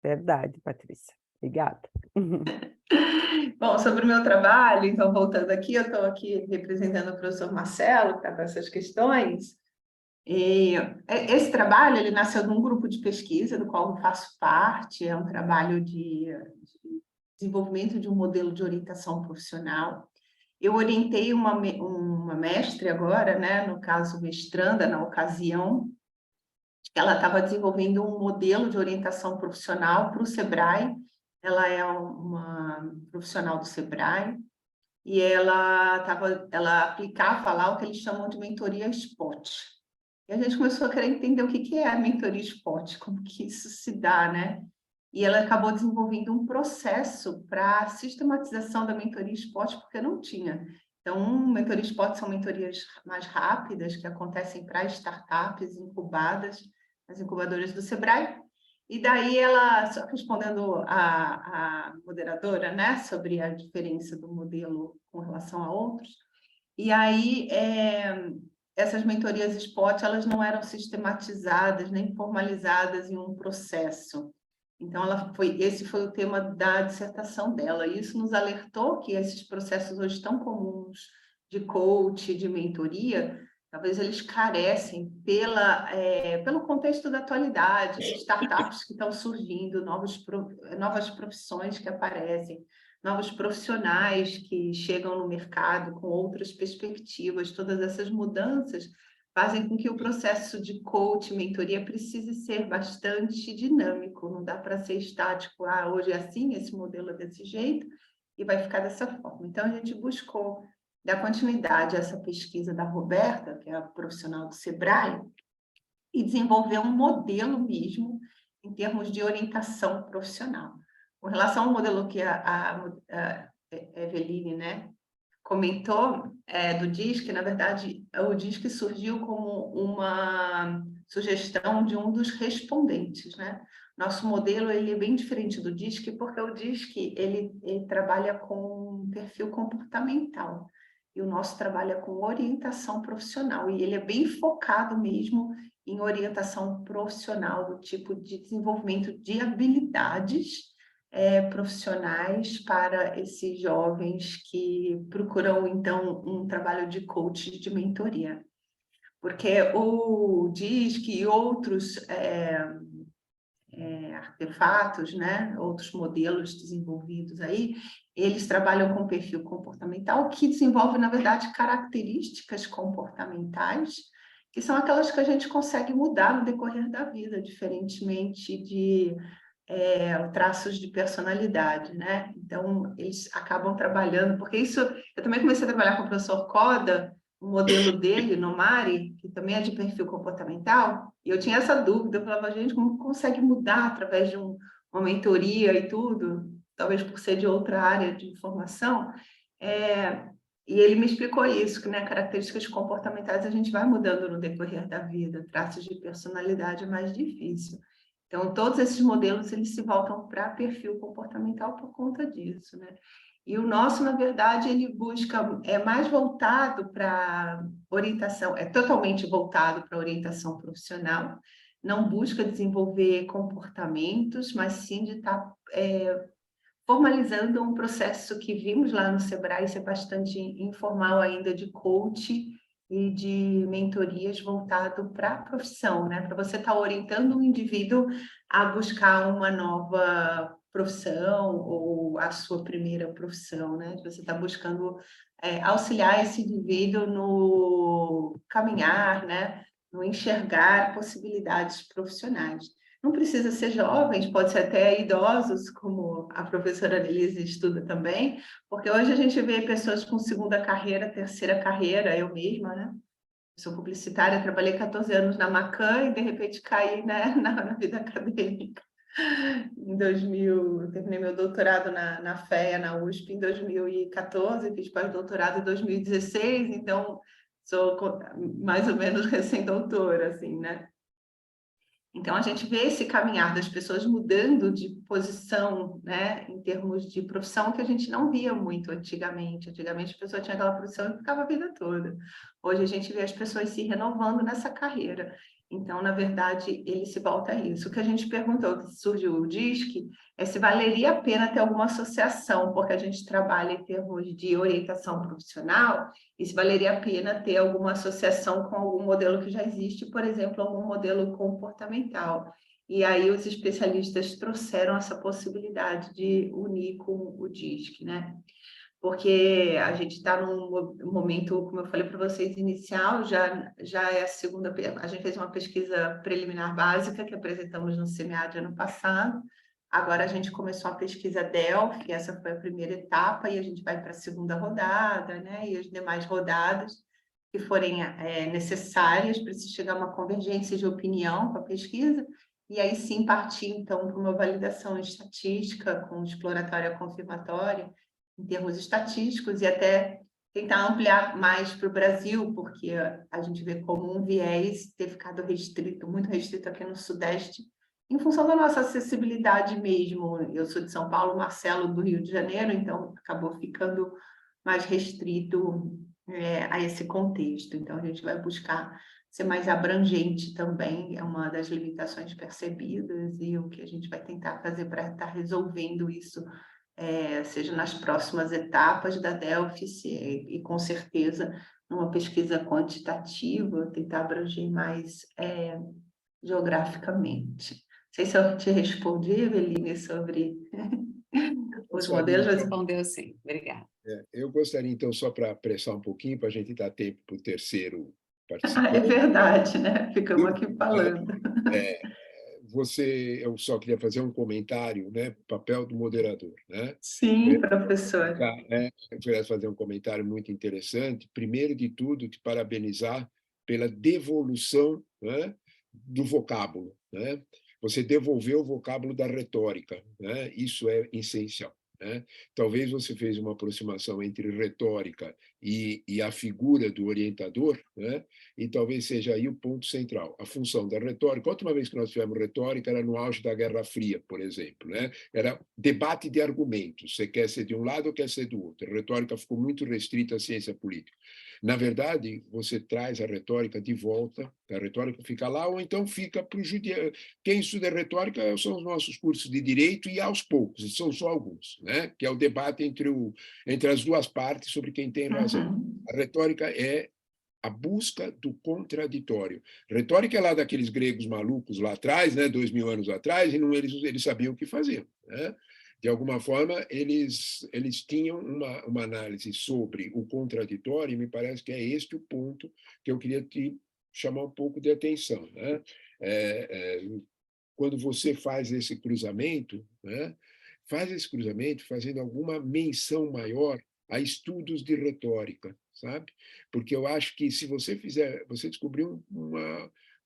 [SPEAKER 2] Verdade, Patrícia. Obrigada.
[SPEAKER 4] Bom, sobre o meu trabalho, então, voltando aqui, eu estou aqui representando o professor Marcelo, que está com essas questões. E esse trabalho, ele nasceu de um grupo de pesquisa, do qual eu faço parte, é um trabalho de desenvolvimento de um modelo de orientação profissional. Eu orientei uma mestre agora, né, no caso mestranda, na ocasião, ela estava desenvolvendo um modelo de orientação profissional para o Sebrae. Ela é uma profissional do Sebrae e ela aplicava lá o que eles chamam de mentoria SPOT. E a gente começou a querer entender o que é a mentoria SPOT, como que isso se dá, né? E ela acabou desenvolvendo um processo para a sistematização da mentoria SPOT, porque não tinha. Então, mentorias SPOT são mentorias mais rápidas, que acontecem para startups incubadas, nas incubadoras do Sebrae. E daí ela, só respondendo a moderadora, né, sobre a diferença do modelo com relação a outros, e aí essas mentorias SPOT, elas não eram sistematizadas nem formalizadas em um processo. Então, esse foi o tema da dissertação dela. E isso nos alertou que esses processos hoje tão comuns de coach, de mentoria, talvez eles carecem pelo contexto da atualidade, startups que estão surgindo, novas profissões que aparecem, novos profissionais que chegam no mercado com outras perspectivas. Todas essas mudanças fazem com que o processo de coach, mentoria, precise ser bastante dinâmico. Não dá para ser estático, hoje é assim, esse modelo é desse jeito, e vai ficar dessa forma. Então, a gente buscou dar continuidade a essa pesquisa da Roberta, que é a profissional do Sebrae, e desenvolver um modelo mesmo em termos de orientação profissional. Com relação ao modelo que a Eveline, né, comentou do DISC, na verdade, o DISC surgiu como uma sugestão de um dos respondentes, né? Nosso modelo ele é bem diferente do DISC, porque o DISC ele trabalha com perfil comportamental, e o nosso trabalha com orientação profissional, e ele é bem focado mesmo em orientação profissional, do tipo de desenvolvimento de habilidades profissionais para esses jovens que procuram, então, um trabalho de coach, de mentoria. Porque o DISC e outros artefatos, né, outros modelos desenvolvidos aí, eles trabalham com perfil comportamental, que desenvolve, na verdade, características comportamentais, que são aquelas que a gente consegue mudar no decorrer da vida, diferentemente de traços de personalidade, né? Então, eles acabam trabalhando, porque isso, eu também comecei a trabalhar com o professor Coda, o modelo dele, no Mari, que também é de perfil comportamental, e eu tinha essa dúvida, eu falava, gente, como consegue mudar através de uma mentoria e tudo, talvez por ser de outra área de informação, e ele me explicou isso, que, né, características comportamentais a gente vai mudando no decorrer da vida, traços de personalidade é mais difícil. Então, todos esses modelos, eles se voltam para perfil comportamental por conta disso, né? E o nosso, na verdade, ele busca, mais voltado para orientação, totalmente voltado para orientação profissional, não busca desenvolver comportamentos, mas sim de estar formalizando um processo que vimos lá no Sebrae ser bastante informal ainda, de coach e de mentorias voltado para a profissão, né? Para você estar orientando um indivíduo a buscar uma nova profissão ou a sua primeira profissão, né? Você está buscando auxiliar esse indivíduo no caminhar, né? No enxergar possibilidades profissionais. Não precisa ser jovens, pode ser até idosos, como a professora Annelise estuda também, porque hoje a gente vê pessoas com segunda carreira, terceira carreira, eu mesma, né? Sou publicitária, trabalhei 14 anos na Macan e, de repente, caí, né, na vida acadêmica. Em 2000, eu terminei meu doutorado na FEA, na USP, em 2014, fiz pós-doutorado em 2016, então sou mais ou menos recém-doutora, assim, né? Então, a gente vê esse caminhar das pessoas mudando de posição, né, em termos de profissão, que a gente não via muito antigamente. Antigamente, a pessoa tinha aquela profissão e ficava a vida toda. Hoje, a gente vê as pessoas se renovando nessa carreira. Então, na verdade, ele se volta a isso. O que a gente perguntou, que surgiu o DISC, é se valeria a pena ter alguma associação, porque a gente trabalha em termos de orientação profissional, e se valeria a pena ter alguma associação com algum modelo que já existe, por exemplo, algum modelo comportamental. E aí os especialistas trouxeram essa possibilidade de unir com o DISC, né? Porque a gente está num momento, como eu falei para vocês, inicial, já é a segunda... A gente fez uma pesquisa preliminar básica que apresentamos no CMEAD ano passado. Agora a gente começou a pesquisa DELF, que essa foi a primeira etapa, e a gente vai para a segunda rodada, né? E as demais rodadas que forem necessárias para se chegar a uma convergência de opinião com a pesquisa, e aí sim partir, então, para uma validação estatística com exploratória confirmatória, em termos estatísticos, e até tentar ampliar mais para o Brasil, porque a gente vê como um viés ter ficado restrito, muito restrito aqui no Sudeste, em função da nossa acessibilidade mesmo. Eu sou de São Paulo, Marcelo do Rio de Janeiro, então acabou ficando mais restrito a esse contexto. Então, a gente vai buscar ser mais abrangente também, é uma das limitações percebidas, e o que a gente vai tentar fazer para estar resolvendo isso, seja nas próximas etapas da Delphi, e com certeza numa pesquisa quantitativa, tentar abranger mais geograficamente. Não sei se eu te respondi, Eveline, sobre os modelos.
[SPEAKER 1] Respondeu sim, obrigada.
[SPEAKER 5] Eu gostaria, então, só para apressar um pouquinho, para a gente dar tempo para o terceiro
[SPEAKER 4] É
[SPEAKER 5] participante.
[SPEAKER 4] verdade, né? Ficamos aqui falando.
[SPEAKER 5] Eu só queria fazer um comentário, né? Papel do moderador, né?
[SPEAKER 4] Sim, professor.
[SPEAKER 5] Eu queria fazer um comentário muito interessante. Primeiro de tudo, te parabenizar pela devolução, né, do vocábulo, né? Você devolveu o vocábulo da retórica, né? Isso é essencial, né? Talvez você fez uma aproximação entre retórica e a figura do orientador, né? E talvez seja aí o ponto central, a função da retórica. A última vez que nós tivemos retórica era no auge da Guerra Fria, por exemplo, né? Era debate de argumentos, você quer ser de um lado ou quer ser do outro. A retórica ficou muito restrita à ciência política. Na verdade, você traz a retórica de volta, a retórica fica lá, ou então fica para o judeu. Quem estuda retórica são os nossos cursos de direito, e aos poucos, e são só alguns, né? Que é o debate entre as duas partes sobre quem tem razão. A retórica é a busca do contraditório. Retórica é lá daqueles gregos malucos lá atrás, né, 2000 anos atrás, e não, eles sabiam o que faziam, né? De alguma forma, eles tinham uma análise sobre o contraditório, e me parece que é este o ponto que eu queria te chamar um pouco de atenção, né? Quando você faz esse cruzamento, né, faz esse cruzamento fazendo alguma menção maior a estudos de retórica, sabe? Porque eu acho que se você fizer, você descobriu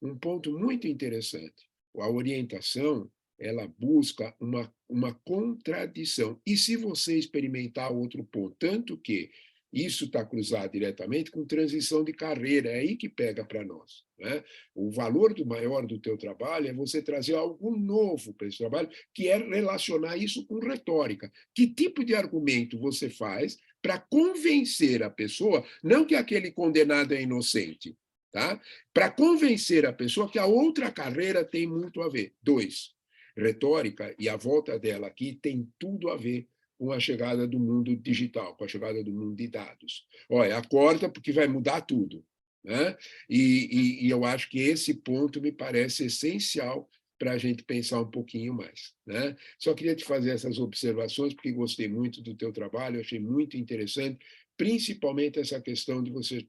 [SPEAKER 5] um ponto muito interessante. A orientação, ela busca uma contradição. E se você experimentar outro ponto, tanto que isso está cruzado diretamente com transição de carreira, é aí que pega para nós, né? O valor maior do teu trabalho é você trazer algo novo para esse trabalho, que é relacionar isso com retórica. Que tipo de argumento você faz para convencer a pessoa, não que aquele condenado é inocente, tá? Para convencer a pessoa que a outra carreira tem muito a ver. 2, retórica, e a volta dela aqui tem tudo a ver com a chegada do mundo digital, com a chegada do mundo de dados. Olha, acorda, porque vai mudar tudo, né? E eu acho que esse ponto me parece essencial para a gente pensar um pouquinho mais, né? Só queria te fazer essas observações, porque gostei muito do teu trabalho, achei muito interessante, principalmente essa questão de você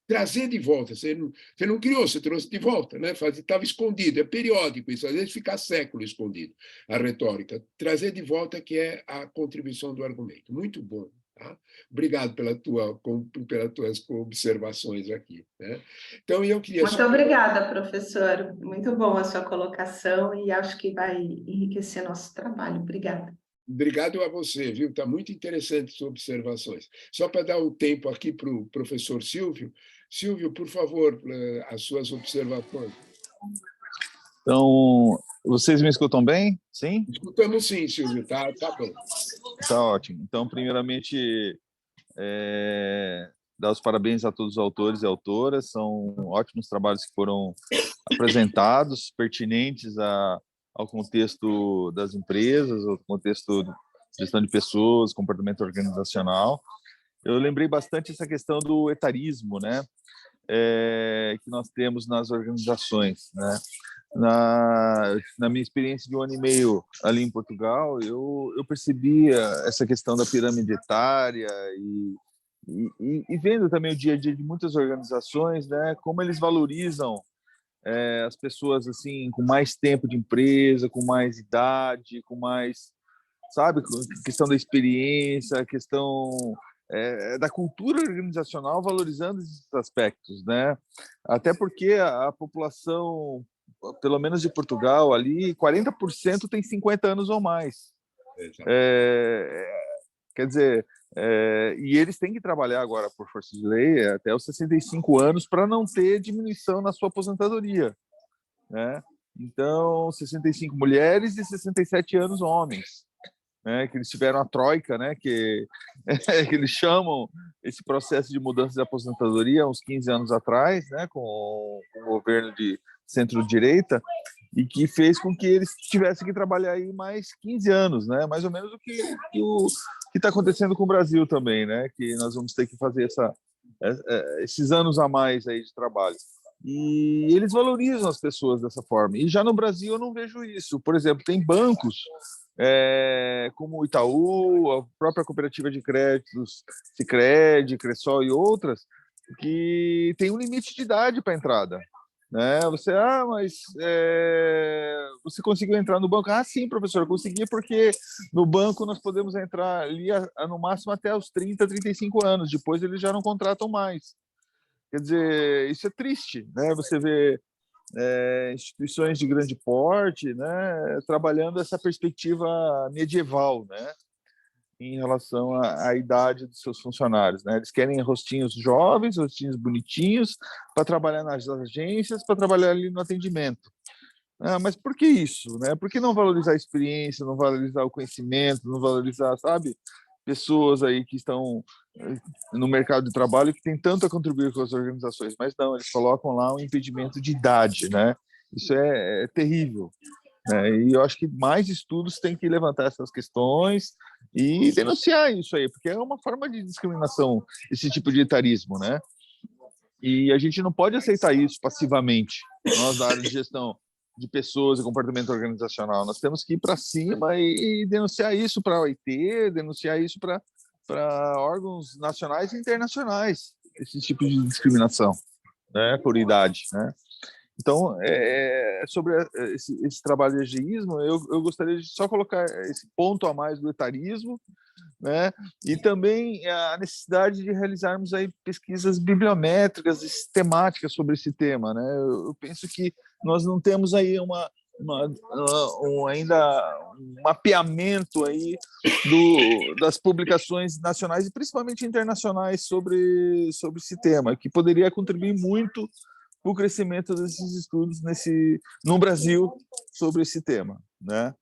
[SPEAKER 5] trazer de volta. Você não criou, você trouxe de volta, né? Estava escondido, é periódico isso, às vezes fica século escondido, a retórica. Trazer de volta, que é a contribuição do argumento. Muito bom. Tá? Obrigado pelas tuas observações aqui, né? Então, eu queria...
[SPEAKER 4] Muito obrigada, professor. Muito bom a sua colocação, e acho que vai enriquecer nosso trabalho. Obrigada.
[SPEAKER 5] Obrigado a você, viu? Está muito interessante suas observações. Só para dar o tempo aqui para o professor Silvio. Silvio, por favor, as suas observações.
[SPEAKER 3] Então, vocês me escutam bem? Sim?
[SPEAKER 5] Escutamos sim, Silvio. Tá bom.
[SPEAKER 3] Tá ótimo. Então, primeiramente, dar os parabéns a todos os autores e autoras. São ótimos trabalhos que foram apresentados, pertinentes ao contexto das empresas, ao contexto de gestão de pessoas, comportamento organizacional. Eu lembrei bastante essa questão do etarismo, né? Que nós temos nas organizações, né? Na minha experiência de 1 ano e meio ali em Portugal, eu percebia essa questão da pirâmide etária e vendo também o dia a dia de muitas organizações, né? Como eles valorizam as pessoas assim com mais tempo de empresa, com mais idade, com mais, sabe, questão da experiência, a questão da cultura organizacional, valorizando esses aspectos, né? Até porque a população, pelo menos de Portugal, ali 40% tem 50 anos ou mais. Quer dizer, e eles têm que trabalhar agora por força de lei até os 65 anos para não ter diminuição na sua aposentadoria, né? Então, 65 mulheres e 67 anos homens, né? Que eles tiveram a troika, né? Que eles chamam esse processo de mudança de aposentadoria uns 15 anos atrás, né? Com o governo de centro-direita, e que fez com que eles tivessem que trabalhar aí mais 15 anos, né? Mais ou menos o que está acontecendo com o Brasil também, né? Que nós vamos ter que fazer esses anos a mais aí de trabalho. E eles valorizam as pessoas dessa forma. E já no Brasil eu não vejo isso. Por exemplo, tem bancos como o Itaú, a própria cooperativa de créditos, Sicredi, Cressol e outras, que tem um limite de idade para entrada. Né? Mas você conseguiu entrar no banco? Ah, sim, professor, eu consegui porque no banco nós podemos entrar ali no máximo até os 30, 35 anos, depois eles já não contratam mais. Quer dizer, isso é triste, né? Você vê instituições de grande porte, né, trabalhando essa perspectiva medieval, né, em relação à idade dos seus funcionários, né? Eles querem rostinhos jovens, rostinhos bonitinhos, para trabalhar nas agências, para trabalhar ali no atendimento. Ah, mas por que isso, né? Por que não valorizar a experiência, não valorizar o conhecimento, não valorizar, sabe, pessoas aí que estão no mercado de trabalho que tem tanto a contribuir com as organizações, mas não, eles colocam lá um impedimento de idade, né? Isso é terrível. E eu acho que mais estudos têm que levantar essas questões e denunciar isso aí, porque é uma forma de discriminação, esse tipo de etarismo, né? E a gente não pode aceitar isso passivamente, nós da área de gestão de pessoas e comportamento organizacional. Nós temos que ir para cima e denunciar isso para a OIT, denunciar isso para órgãos nacionais e internacionais, esse tipo de discriminação, né, por idade, né? Então, sobre esse trabalho de ageísmo, eu gostaria de só colocar esse ponto a mais do etarismo, né? E também a necessidade de realizarmos aí pesquisas bibliométricas e sistemáticas sobre esse tema, né? Eu penso que nós não temos aí ainda um mapeamento aí das publicações nacionais e principalmente internacionais sobre esse tema, que poderia contribuir muito para o crescimento desses estudos no Brasil sobre esse tema, né?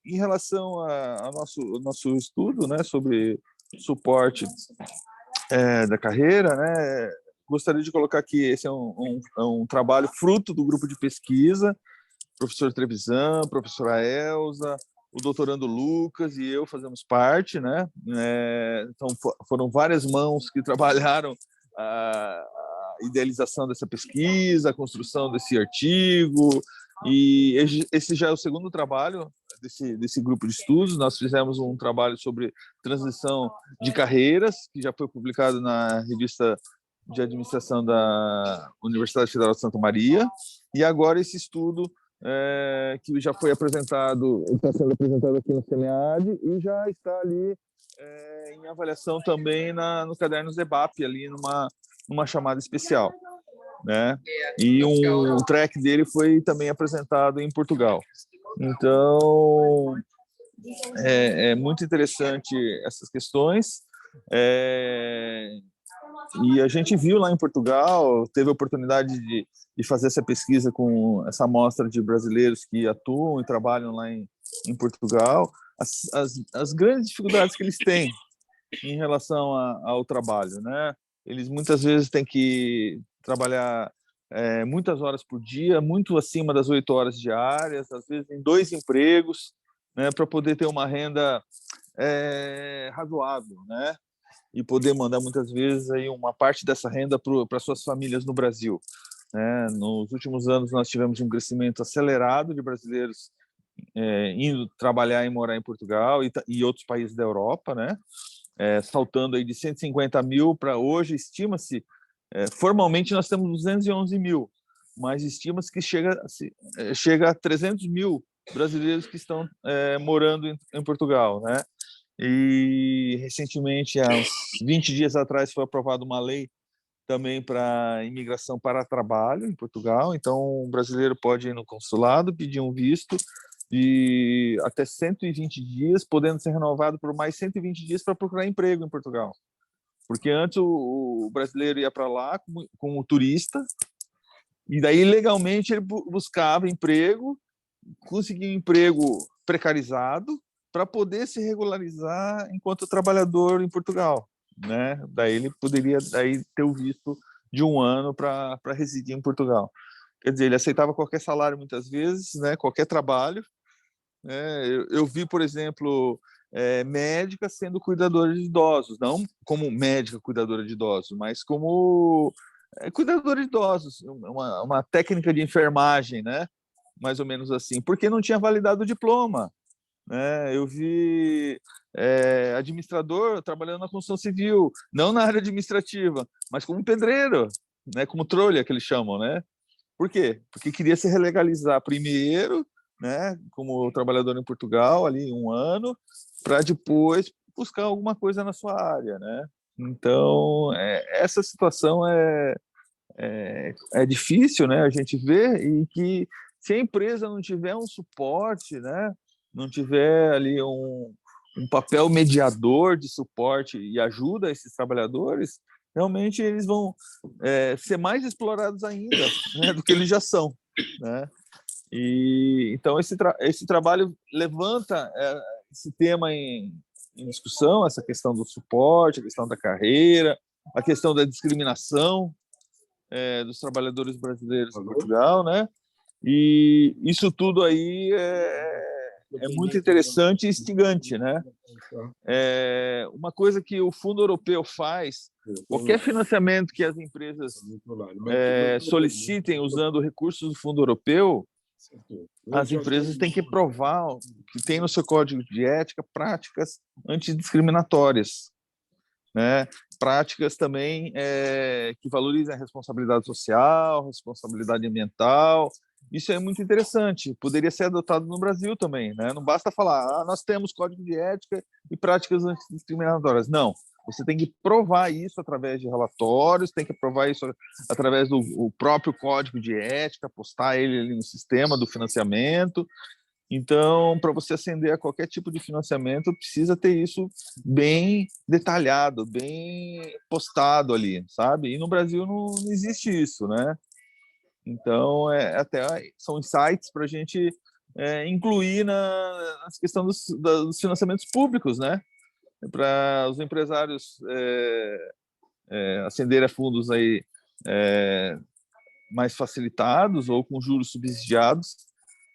[SPEAKER 3] Em relação ao nosso estudo, né, sobre suporte da carreira, né, gostaria de colocar que esse é um trabalho fruto do grupo de pesquisa, professor Trevisan, professora Elza, o doutorando Lucas e eu fazemos parte, né? Então foram várias mãos que trabalharam a idealização dessa pesquisa, a construção desse artigo, e esse já é o segundo trabalho desse grupo de estudos. Nós fizemos um trabalho sobre transição de carreiras, que já foi publicado na revista de administração da Universidade Federal de Santa Maria, e agora esse estudo que já foi apresentado, está sendo apresentado aqui no CEMEAD e já está ali em avaliação também no caderno ZEBAP, ali numa chamada especial, né? E um track dele foi também apresentado em Portugal. Então, é muito interessante essas questões. E a gente viu lá em Portugal, teve a oportunidade de fazer essa pesquisa com essa amostra de brasileiros que atuam e trabalham lá em Portugal, as grandes dificuldades que eles têm em relação ao trabalho, né? Eles muitas vezes têm que trabalhar muitas horas por dia, muito acima das 8 horas diárias, às vezes em 2 empregos, né, para poder ter uma renda razoável, né? E poder mandar muitas vezes aí uma parte dessa renda para suas famílias no Brasil, né? Nos últimos anos nós tivemos um crescimento acelerado de brasileiros indo trabalhar e morar em Portugal e outros países da Europa, né? Saltando aí de 150 mil para hoje, estima-se, formalmente nós temos 211 mil, mas estima-se que chega a 300 mil brasileiros que estão morando em Portugal, né? E recentemente, há uns 20 dias atrás, foi aprovada uma lei também para imigração para trabalho em Portugal. Então, o brasileiro pode ir no consulado, pedir um visto de até 120 dias, podendo ser renovado por mais 120 dias para procurar emprego em Portugal. Porque antes o brasileiro ia para lá como turista, e daí legalmente ele buscava emprego, conseguia um emprego precarizado para poder se regularizar enquanto trabalhador em Portugal, né? Daí ele poderia ter o visto de 1 ano para residir em Portugal. Quer dizer, ele aceitava qualquer salário muitas vezes, né? Qualquer trabalho. Eu vi, por exemplo, médica sendo cuidadora de idosos, não como médica cuidadora de idosos, mas como cuidadora de idosos, uma técnica de enfermagem, né? Mais ou menos assim, porque não tinha validado o diploma, né? Eu vi administrador trabalhando na construção civil, não na área administrativa, mas como pedreiro, né? Como trolha, que eles chamam, né? Por quê? Porque queria se relegalizar primeiro, né? Como trabalhador em Portugal, ali 1 ano, para depois buscar alguma coisa na sua área, né? Então, essa situação é difícil, né? A gente vê, e que se a empresa não tiver um suporte, né? Não tiver ali um papel mediador de suporte e ajuda a esses trabalhadores, realmente eles vão ser mais explorados ainda, né, do que eles já são, né? E então esse trabalho levanta esse tema em discussão, essa questão do suporte, a questão da carreira, a questão da discriminação dos trabalhadores brasileiros em Portugal, né? E isso tudo aí é muito interessante e instigante, né? Uma coisa que o Fundo Europeu faz, qualquer financiamento que as empresas solicitem usando recursos do Fundo Europeu, as empresas têm que provar que tem no seu código de ética práticas antidiscriminatórias, né? Práticas também que valorizem a responsabilidade social, responsabilidade ambiental. Isso é muito interessante, poderia ser adotado no Brasil também, né? Não basta falar, nós temos código de ética e práticas antidiscriminatórias. Não, você tem que provar isso através de relatórios, tem que provar isso através do próprio código de ética, postar ele ali no sistema do financiamento. Então, para você ascender a qualquer tipo de financiamento, precisa ter isso bem detalhado, bem postado ali, sabe? E no Brasil não existe isso, né? Então, até são insights para a gente incluir na questão dos financiamentos públicos, né? Para os empresários ascenderem a fundos aí mais facilitados ou com juros subsidiados,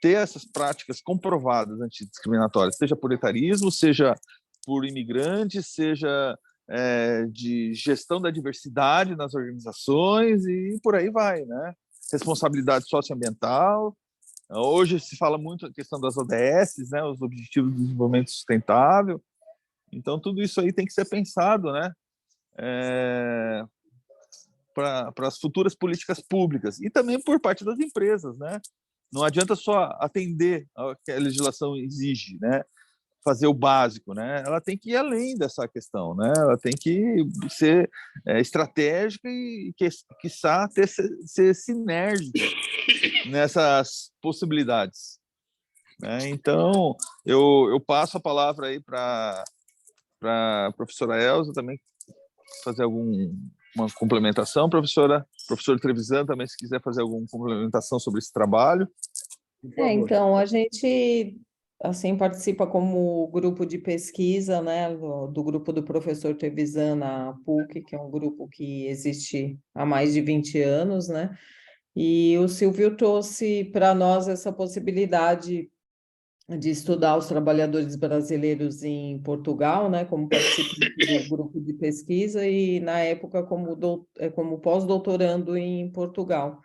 [SPEAKER 3] ter essas práticas comprovadas antidiscriminatórias, seja por etarismo, seja por imigrantes, seja de gestão da diversidade nas organizações e por aí vai, né? Responsabilidade socioambiental. Hoje se fala muito a questão das ODS, né? Os Objetivos de Desenvolvimento Sustentável. Então, tudo isso aí tem que ser pensado, né? Para as futuras políticas públicas e também por parte das empresas, né? Não adianta só atender ao que a legislação exige, né? Fazer o básico, né? Ela tem que ir além dessa questão, né? Ela tem que ser estratégica e, quiçá, ser sinérgica nessas possibilidades, né? Então, eu passo a palavra aí para a professora Elza também fazer uma complementação, professor Trevisan também, se quiser fazer alguma complementação sobre esse trabalho.
[SPEAKER 2] Então, a gente assim participa como grupo de pesquisa, né, do grupo do professor Trevisan na PUC, que é um grupo que existe há mais de 20 anos, né? E o Silvio trouxe para nós essa possibilidade de estudar os trabalhadores brasileiros em Portugal, né, como participante do grupo de pesquisa e, na época, como pós-doutorando em Portugal.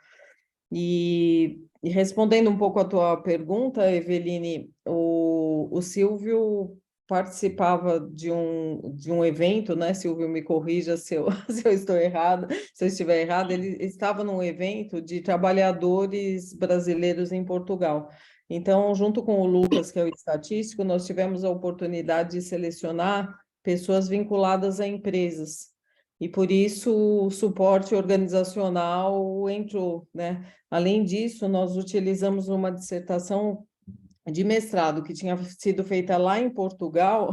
[SPEAKER 2] E respondendo um pouco a tua pergunta, Eveline, o Silvio participava de um evento, né? Silvio, me corrija se eu estou errado, se eu estiver errado, ele estava num evento de trabalhadores brasileiros em Portugal. Então, junto com o Lucas, que é o estatístico, nós tivemos a oportunidade de selecionar pessoas vinculadas a empresas. E por isso o suporte organizacional entrou, né? Além disso, nós utilizamos uma dissertação
[SPEAKER 9] de mestrado que tinha sido feita lá em Portugal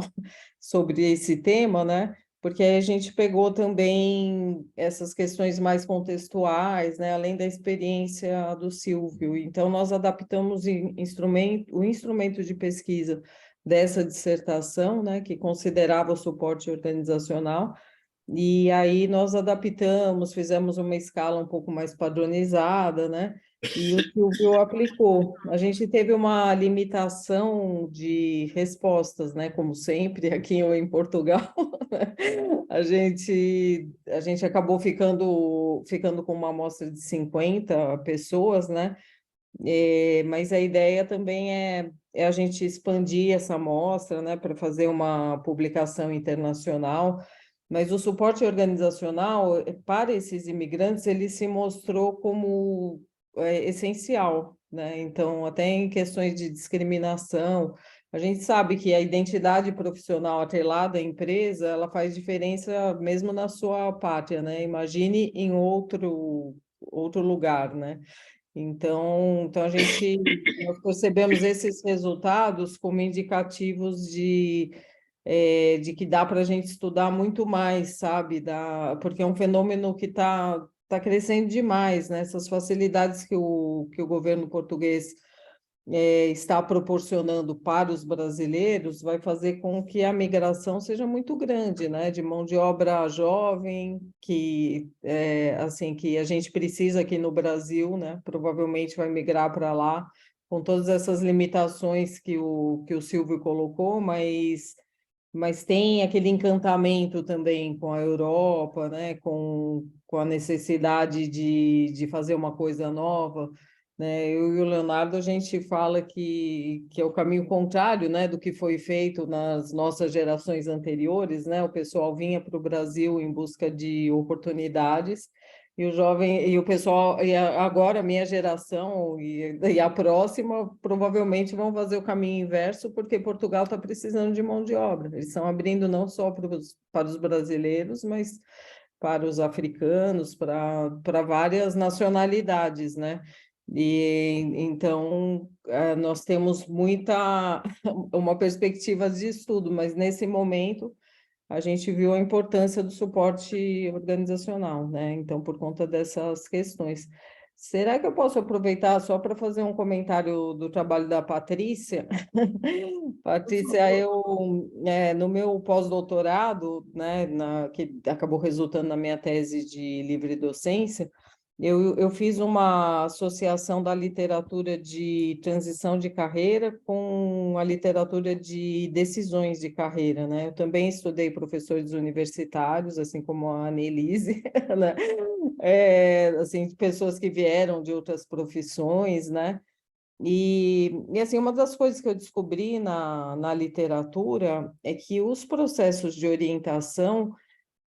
[SPEAKER 9] sobre esse tema, né? Porque aí a gente pegou também essas questões mais contextuais, né? Além da experiência do Silvio. Então, nós adaptamos o instrumento de pesquisa dessa dissertação, né? Que considerava o suporte organizacional, e aí nós adaptamos, fizemos uma escala um pouco mais padronizada, né? E o Silvio aplicou. A gente teve uma limitação de respostas, né? Como sempre, aqui em Portugal, a gente acabou ficando com uma amostra de 50 pessoas, né? Mas a ideia também é a gente expandir essa amostra, né? Para fazer uma publicação internacional. Mas o suporte organizacional para esses imigrantes, ele se mostrou como essencial, né? Então, até em questões de discriminação, a gente sabe que a identidade profissional atrelada à empresa, ela faz diferença mesmo na sua pátria, né? Imagine em outro lugar, né? Então nós percebemos esses resultados como indicativos de que dá para a gente estudar muito mais, sabe? Porque é um fenômeno que tá crescendo demais, né? Essas facilidades que o governo português está proporcionando para os brasileiros vai fazer com que a migração seja muito grande, né? De mão de obra jovem, assim, que a gente precisa aqui no Brasil, né? Provavelmente vai migrar para lá, com todas essas limitações que o Silvio colocou, mas tem aquele encantamento também com a Europa, né? Com a necessidade de fazer uma coisa nova, né? Eu e o Leonardo, a gente fala que é o caminho contrário, né, do que foi feito nas nossas gerações anteriores, né? O pessoal vinha para o Brasil em busca de oportunidades, e o pessoal, agora a minha geração e a próxima provavelmente vão fazer o caminho inverso, porque Portugal está precisando de mão de obra. Eles estão abrindo não só para os brasileiros, mas para os africanos, para várias nacionalidades, né? E então nós temos uma perspectiva de estudo, mas nesse momento a gente viu a importância do suporte organizacional, né? Então, por conta dessas questões. Será que eu posso aproveitar só para fazer um comentário do trabalho da Patrícia? Patrícia, no meu pós-doutorado, né, que acabou resultando na minha tese de livre docência, eu fiz uma associação da literatura de transição de carreira com a literatura de decisões de carreira, né? Eu também estudei professores universitários, assim como a Annelise, né? Assim, pessoas que vieram de outras profissões, né? Assim, uma das coisas que eu descobri na literatura é que os processos de orientação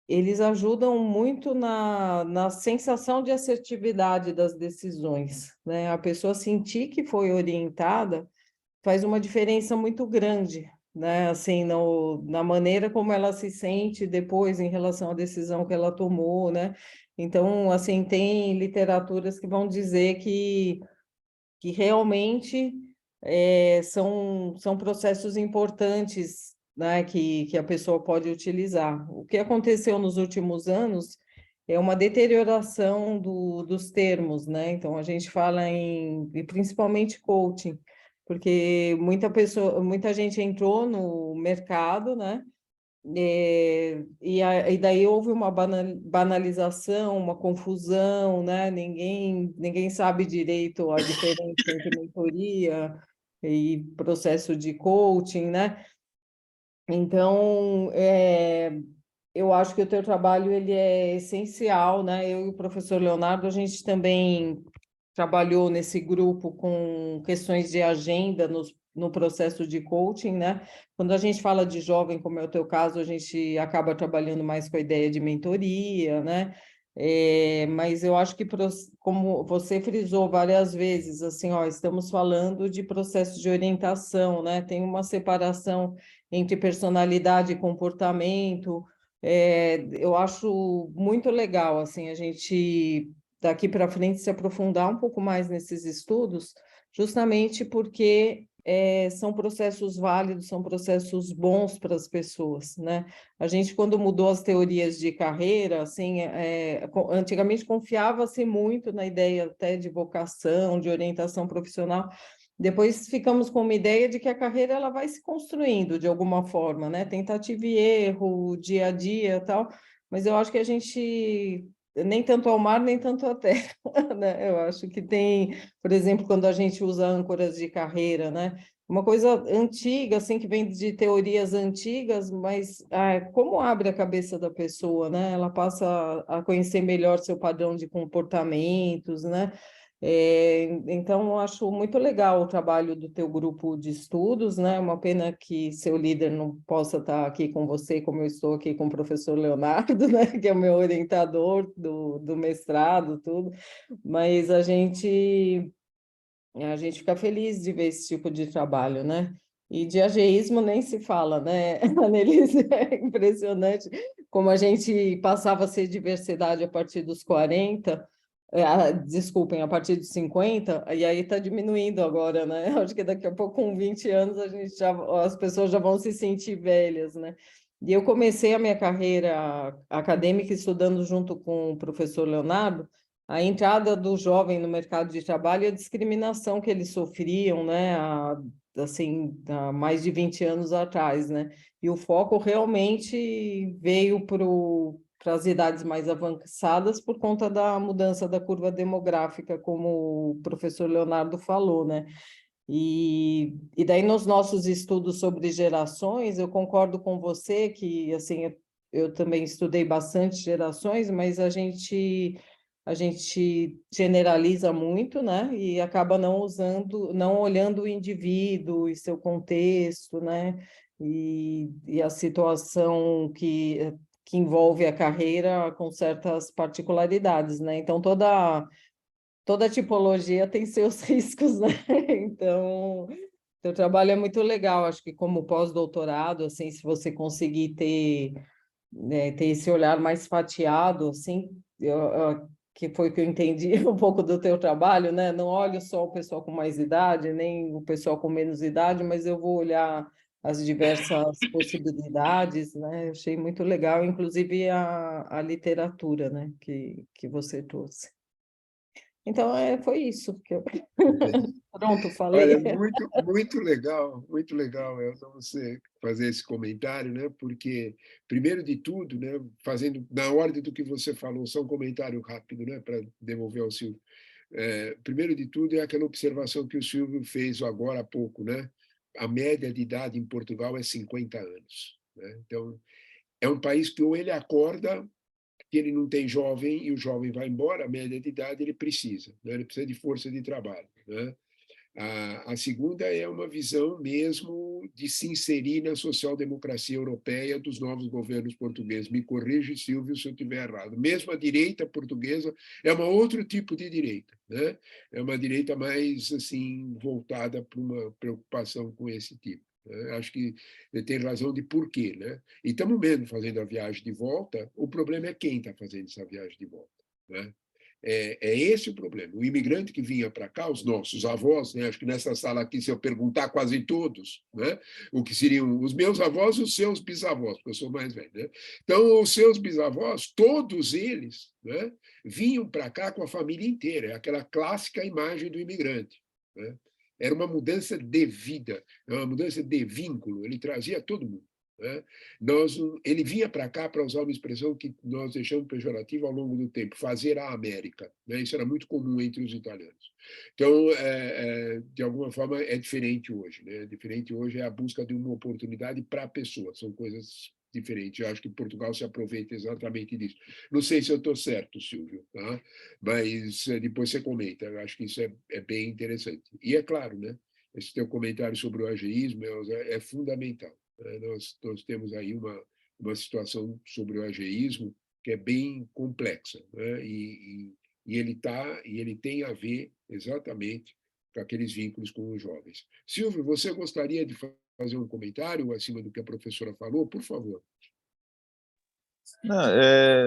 [SPEAKER 9] eles ajudam muito na sensação de assertividade das decisões, né? A pessoa sentir que foi orientada faz uma diferença muito grande, né? Assim, na maneira como ela se sente depois em relação à decisão que ela tomou, né? Então, assim, tem literaturas que vão dizer que realmente são processos importantes, né, que a pessoa pode utilizar. O que aconteceu nos últimos anos é uma deterioração dos termos, né? Então, a gente fala e principalmente coaching, porque muita gente entrou no mercado, né? E daí houve uma banalização, uma confusão, né? Ninguém sabe direito a diferença entre mentoria e processo de coaching, né? Então, eu acho que o teu trabalho ele é essencial, né? Eu e o professor Leonardo, a gente também trabalhou nesse grupo com questões de agenda no processo de coaching, né? Quando a gente fala de jovem, como é o teu caso, a gente acaba trabalhando mais com a ideia de mentoria, né? Mas eu acho que, como você frisou várias vezes, assim, ó, estamos falando de processo de orientação, né? Tem uma separação entre personalidade e comportamento. Eu acho muito legal, assim, a gente daqui para frente se aprofundar um pouco mais nesses estudos, justamente porque são processos válidos, são processos bons para as pessoas, né? A gente, quando mudou as teorias de carreira, assim, antigamente confiava-se muito na ideia até de vocação, de orientação profissional. Depois ficamos com uma ideia de que a carreira ela vai se construindo de alguma forma, né? Tentativa e erro, dia a dia, tal. Mas eu acho que a gente nem tanto ao mar, nem tanto à terra, né? Eu acho que tem, por exemplo, quando a gente usa âncoras de carreira, né? Uma coisa antiga, assim, que vem de teorias antigas, mas como abre a cabeça da pessoa, né? Ela passa a conhecer melhor seu padrão de comportamentos, né? Então, eu acho muito legal o trabalho do teu grupo de estudos, né? Uma pena que seu líder não possa estar aqui com você, como eu estou aqui com o professor Leonardo, né? Que é o meu orientador do mestrado, tudo. Mas a gente fica feliz de ver esse tipo de trabalho, né? E de ageísmo nem se fala, né, Annelise? É impressionante como a gente passava a ser diversidade a partir dos 40, desculpem, a partir dos 50, e aí está diminuindo agora, né? Acho que daqui a pouco, com 20 anos, as pessoas já vão se sentir velhas, né? E eu comecei a minha carreira acadêmica estudando junto com o professor Leonardo, a entrada do jovem no mercado de trabalho e a discriminação que eles sofriam, né, há mais de 20 anos atrás, né? E o foco realmente veio para as idades mais avançadas por conta da mudança da curva demográfica, como o professor Leonardo falou, né? E daí, nos nossos estudos sobre gerações, eu concordo com você que, assim, eu também estudei bastante gerações, mas a gente generaliza muito, né? E acaba não olhando o indivíduo e seu contexto, né? E a situação que envolve a carreira com certas particularidades, né? Então, toda tipologia tem seus riscos, né? Então, teu trabalho é muito legal. Acho que como pós-doutorado, assim, se você conseguir ter esse olhar mais fatiado, assim, que foi o que eu entendi um pouco do teu trabalho, né? Não olho só o pessoal com mais idade, nem o pessoal com menos idade, mas eu vou olhar as diversas possibilidades, né? Eu achei muito legal, inclusive a literatura, né? Que você trouxe. Então, foi isso que eu... Pronto,
[SPEAKER 5] Olha,
[SPEAKER 9] falei.
[SPEAKER 5] muito legal, Elza, você fazer esse comentário, né? Porque, primeiro de tudo, né, fazendo na ordem do que você falou, só um comentário rápido, né, para devolver ao Silvio. Primeiro de tudo, é aquela observação que o Silvio fez agora há pouco, né? A média de idade em Portugal é 50 anos, né? Então, é um país que ou ele acorda que ele não tem jovem e o jovem vai embora, a média de idade ele precisa, né? Ele precisa de força de trabalho, né? A segunda é uma visão mesmo de se inserir na social-democracia europeia dos novos governos portugueses. Me corrige, Silvio, se eu estiver errado. Mesmo a direita portuguesa é um outro tipo de direita, né? É uma direita mais assim voltada para uma preocupação com esse tipo. Acho que ele tem razão de porquê, né? E estamos mesmo fazendo a viagem de volta. O problema é quem está fazendo essa viagem de volta, né? É esse o problema. O imigrante que vinha para cá, os nossos avós, né? Acho que nessa sala aqui, se eu perguntar quase todos, né? O que seriam os meus avós e os seus bisavós, porque eu sou mais velho, né? Então, os seus bisavós, todos eles, né? Vinham para cá com a família inteira, é aquela clássica imagem do imigrante, né? Era uma mudança de vida, uma mudança de vínculo, ele trazia todo mundo. Né? Ele vinha para cá para usar uma expressão que nós deixamos pejorativa ao longo do tempo, fazer a América. Né? Isso era muito comum entre os italianos. Então, de alguma forma, é diferente hoje. Né? Diferente hoje é a busca de uma oportunidade para a pessoa. São coisas diferentes. Eu acho que Portugal se aproveita exatamente disso. Não sei se eu estou certo, Silvio, tá? Mas depois você comenta. Eu acho que isso é bem interessante. E é claro, né? Esse teu comentário sobre o ageísmo é fundamental. Nós temos aí uma situação sobre o ageísmo que é bem complexa, né? E ele tem a ver exatamente com aqueles vínculos com os jovens. Silvio, você gostaria de fazer um comentário acima do que a professora falou? Por favor.
[SPEAKER 3] Não,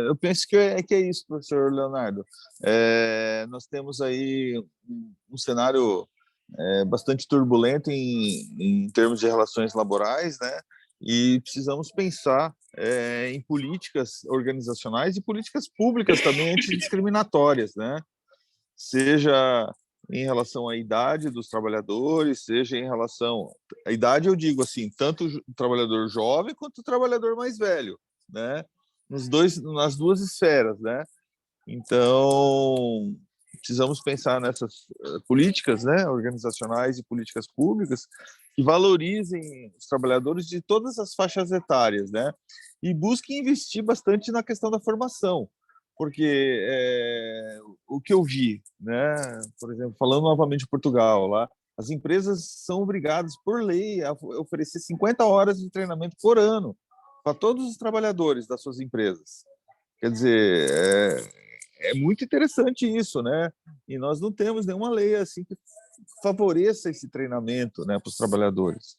[SPEAKER 3] eu penso que é isso, professor Leonardo. Nós temos aí um cenário bastante turbulento em termos de relações laborais, né? E precisamos pensar em políticas organizacionais e políticas públicas também antidiscriminatórias, né? Seja em relação à idade dos trabalhadores, seja em relação... A idade, eu digo assim, tanto o trabalhador jovem quanto o trabalhador mais velho, né? Nas duas esferas, né? Então, precisamos pensar nessas políticas, né, organizacionais e políticas públicas que valorizem os trabalhadores de todas as faixas etárias, né? E busquem investir bastante na questão da formação, porque o que eu vi, né, por exemplo, falando novamente de Portugal, lá, as empresas são obrigadas, por lei, a oferecer 50 horas de treinamento por ano para todos os trabalhadores das suas empresas. Quer dizer, é muito interessante isso, né? E nós não temos nenhuma lei assim que favoreça esse treinamento, né, para os trabalhadores.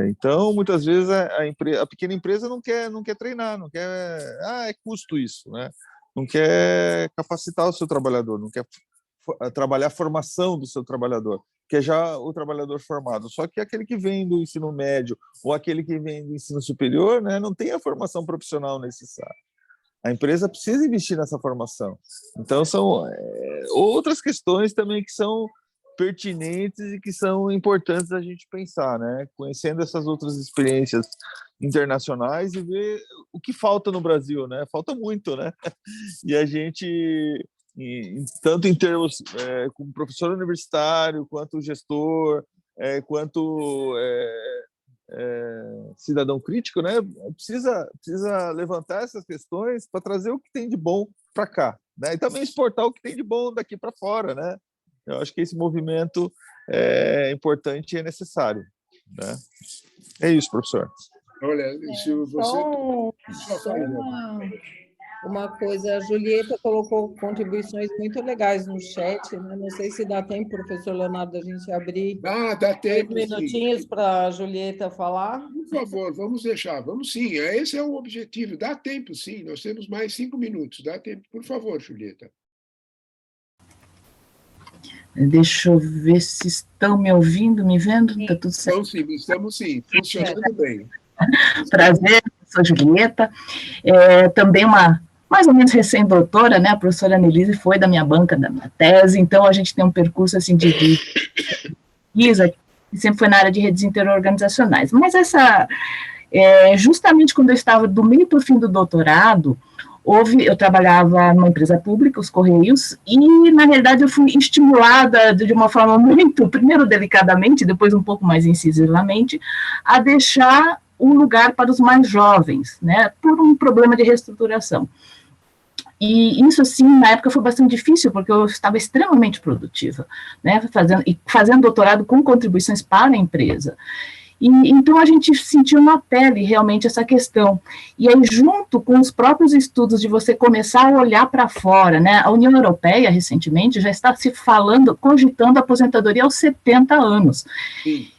[SPEAKER 3] Então, muitas vezes a pequena empresa não quer treinar, não quer, é custo isso, né? Não quer capacitar o seu trabalhador, não quer trabalhar a formação do seu trabalhador, que é já o trabalhador formado. Só que aquele que vem do ensino médio ou aquele que vem do ensino superior, né, não tem a formação profissional necessária. A empresa precisa investir nessa formação. Então, são outras questões também que são pertinentes e que são importantes a gente pensar, né? Conhecendo essas outras experiências internacionais e ver o que falta no Brasil, né? Falta muito, né? E a gente, tanto em termos como professor universitário, quanto gestor, quanto cidadão crítico, né? Precisa levantar essas questões para trazer o que tem de bom para cá, né? E também exportar o que tem de bom daqui para fora, né? Eu acho que esse movimento é importante e é necessário, né? É isso, professor.
[SPEAKER 5] Olha, se você...
[SPEAKER 9] Só uma coisa, a Julieta colocou contribuições muito legais no chat, né? Não sei se dá tempo, professor Leonardo, da gente abrir
[SPEAKER 5] dá tempo,
[SPEAKER 9] 3 minutinhos para a Julieta falar.
[SPEAKER 5] Por favor, vamos deixar, vamos sim, esse é o objetivo, dá tempo sim, nós temos mais 5 minutos, dá tempo, por favor, Julieta.
[SPEAKER 10] Deixa eu ver se estão me ouvindo, me vendo, está tudo certo?
[SPEAKER 5] Estamos sim, funcionando bem.
[SPEAKER 10] Prazer, sou Julieta, também mais ou menos recém-doutora, né? A professora Annelise foi da minha banca da minha tese, então a gente tem um percurso assim de pesquisa que sempre foi na área de redes interorganizacionais. Mas justamente quando eu estava do meio para o fim do doutorado, eu trabalhava numa empresa pública, os Correios, e, na realidade, eu fui estimulada de uma forma muito, primeiro delicadamente, depois um pouco mais incisivamente, a deixar um lugar para os mais jovens, né, por um problema de reestruturação. E isso, assim, na época foi bastante difícil, porque eu estava extremamente produtiva, né, fazendo doutorado com contribuições para a empresa. E, então, a gente sentiu na pele realmente essa questão. E aí, junto com os próprios estudos de você começar a olhar para fora, né? A União Europeia, recentemente, já está se cogitando a aposentadoria aos 70 anos. Sim.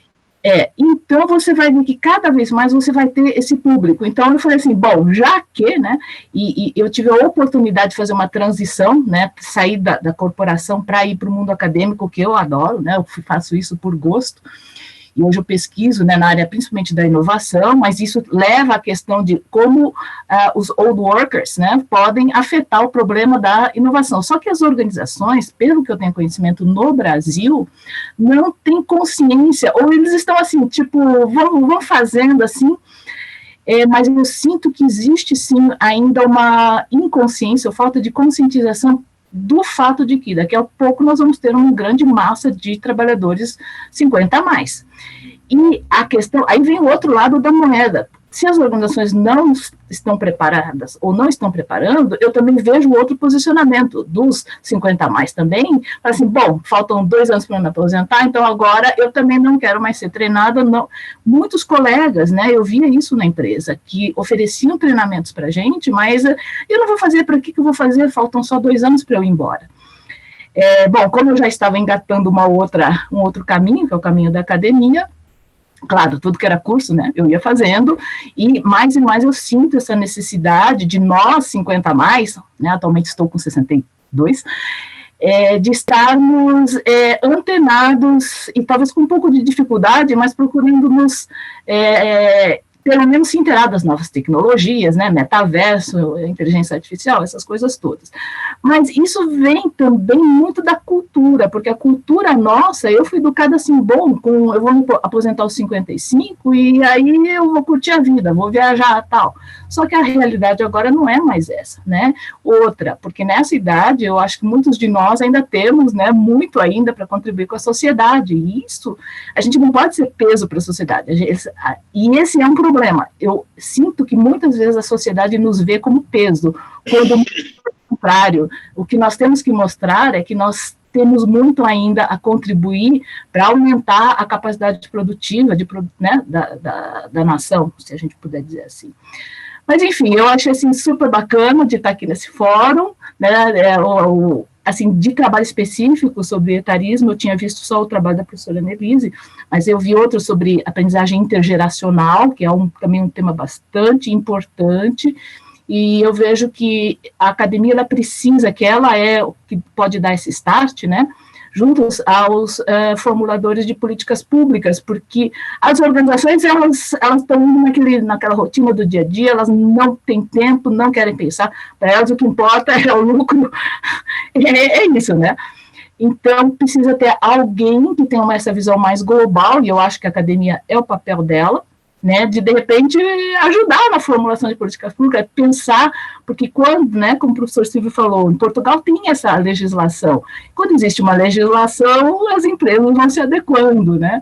[SPEAKER 10] Então, você vai ver que cada vez mais você vai ter esse público. Então, eu falei assim, bom, já que, né, e eu tive a oportunidade de fazer uma transição, né, sair da corporação para ir para o mundo acadêmico, que eu adoro, né, eu faço isso por gosto. E hoje eu pesquiso, né, na área principalmente da inovação, mas isso leva à questão de como os old workers, né, podem afetar o problema da inovação. Só que as organizações, pelo que eu tenho conhecimento no Brasil, não têm consciência, ou eles estão assim, tipo, vão fazendo assim, mas eu sinto que existe sim ainda uma inconsciência, ou falta de conscientização do fato de que daqui a pouco nós vamos ter uma grande massa de trabalhadores 50 a mais. E a questão, aí vem o outro lado da moeda. Se as organizações não estão preparadas ou não estão preparando, eu também vejo outro posicionamento dos 50 a mais também, assim, bom, faltam 2 anos para me aposentar, então agora eu também não quero mais ser treinada, não. Muitos colegas, né, eu via isso na empresa, que ofereciam treinamentos para a gente, mas eu não vou fazer, para que eu vou fazer? Faltam só 2 anos para eu ir embora. Bom, como eu já estava engatando um outro caminho, que é o caminho da academia, claro, tudo que era curso, né, eu ia fazendo, e mais eu sinto essa necessidade de nós, 50 a mais, né, atualmente estou com 62, de estarmos antenados, e talvez com um pouco de dificuldade, mas procurando nos pelo menos se inteirar das novas tecnologias, né, metaverso, inteligência artificial, essas coisas todas. Mas isso vem também muito da cultura, porque a cultura nossa, eu fui educada assim, bom, eu vou me aposentar aos 55 e aí eu vou curtir a vida, vou viajar e tal. Só que a realidade agora não é mais essa, né? Outra, porque nessa idade eu acho que muitos de nós ainda temos, né, muito ainda para contribuir com a sociedade, e isso, a gente não pode ser peso para a sociedade, e esse é um problema. Eu sinto que muitas vezes a sociedade nos vê como peso, quando ao contrário, o que nós temos que mostrar é que nós temos muito ainda a contribuir para aumentar a capacidade produtiva né, da nação, se a gente puder dizer assim. Mas, enfim, eu achei assim, super bacana de estar aqui nesse fórum, né, assim, de trabalho específico sobre etarismo, eu tinha visto só o trabalho da professora Annelise, mas eu vi outro sobre aprendizagem intergeracional, que é também um tema bastante importante, e eu vejo que a academia, ela precisa, que ela é o que pode dar esse start, né, juntos aos formuladores de políticas públicas, porque as organizações, elas estão naquela rotina do dia a dia, elas não têm tempo, não querem pensar, para elas o que importa é o lucro, é isso, né? Então, precisa ter alguém que tenha essa visão mais global, e eu acho que a academia é o papel dela, né, de repente ajudar na formulação de políticas públicas, pensar, porque quando, né, como o professor Silvio falou, em Portugal tem essa legislação, quando existe uma legislação, as empresas vão se adequando, né,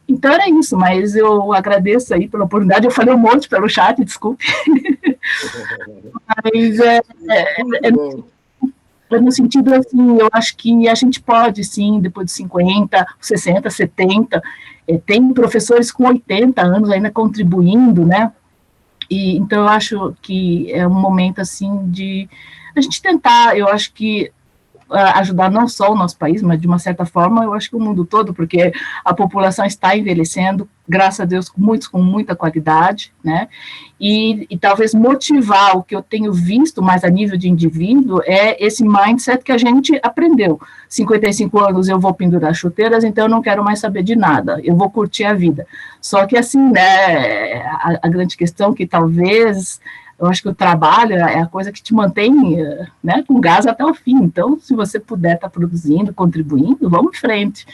[SPEAKER 10] então era isso, mas eu agradeço aí pela oportunidade, eu falei um monte pelo chat, desculpe, mas no sentido assim, eu acho que a gente pode, sim, depois de 50, 60, 70, tem professores com 80 anos ainda contribuindo, né? E, então, eu acho que é um momento, assim, de a gente tentar, eu acho que ajudar não só o nosso país, mas de uma certa forma, eu acho que o mundo todo, porque a população está envelhecendo, graças a Deus, muitos com muita qualidade, né, e talvez motivar o que eu tenho visto mais a nível de indivíduo é esse mindset que a gente aprendeu. 55 anos eu vou pendurar chuteiras, então eu não quero mais saber de nada, eu vou curtir a vida. Só que assim, né, a grande questão que talvez eu acho que o trabalho é a coisa que te mantém, né, com gás até o fim. Então, se você puder estar produzindo, contribuindo, vamos em frente.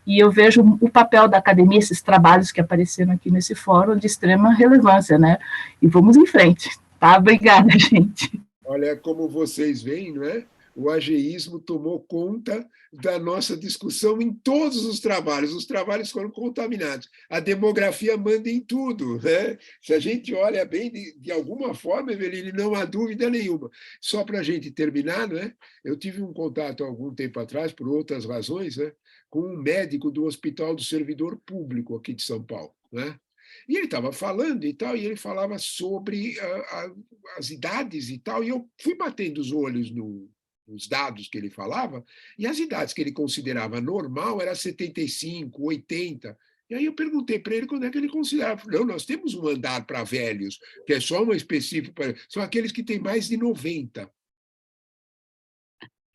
[SPEAKER 10] E eu vejo o papel da academia, esses trabalhos que apareceram aqui nesse fórum, de extrema relevância, né? E vamos em frente, tá? Obrigada, gente.
[SPEAKER 5] Olha, como vocês veem, não é? O ageísmo tomou conta da nossa discussão em todos os trabalhos foram contaminados. A demografia manda em tudo, né? Se a gente olha bem, de alguma forma, Eveline, não há dúvida nenhuma. Só para a gente terminar, né? Eu tive um contato há algum tempo atrás, por outras razões, né? Com um médico do Hospital do Servidor Público aqui de São Paulo, né? E ele estava falando e tal, e ele falava sobre as idades e tal, e eu fui batendo os olhos nos dados que ele falava, e as idades que ele considerava normal era 75, 80. E aí eu perguntei para ele quando é que ele considerava. Não, nós temos um andar para velhos, que é só um específico, são aqueles que têm mais de 90.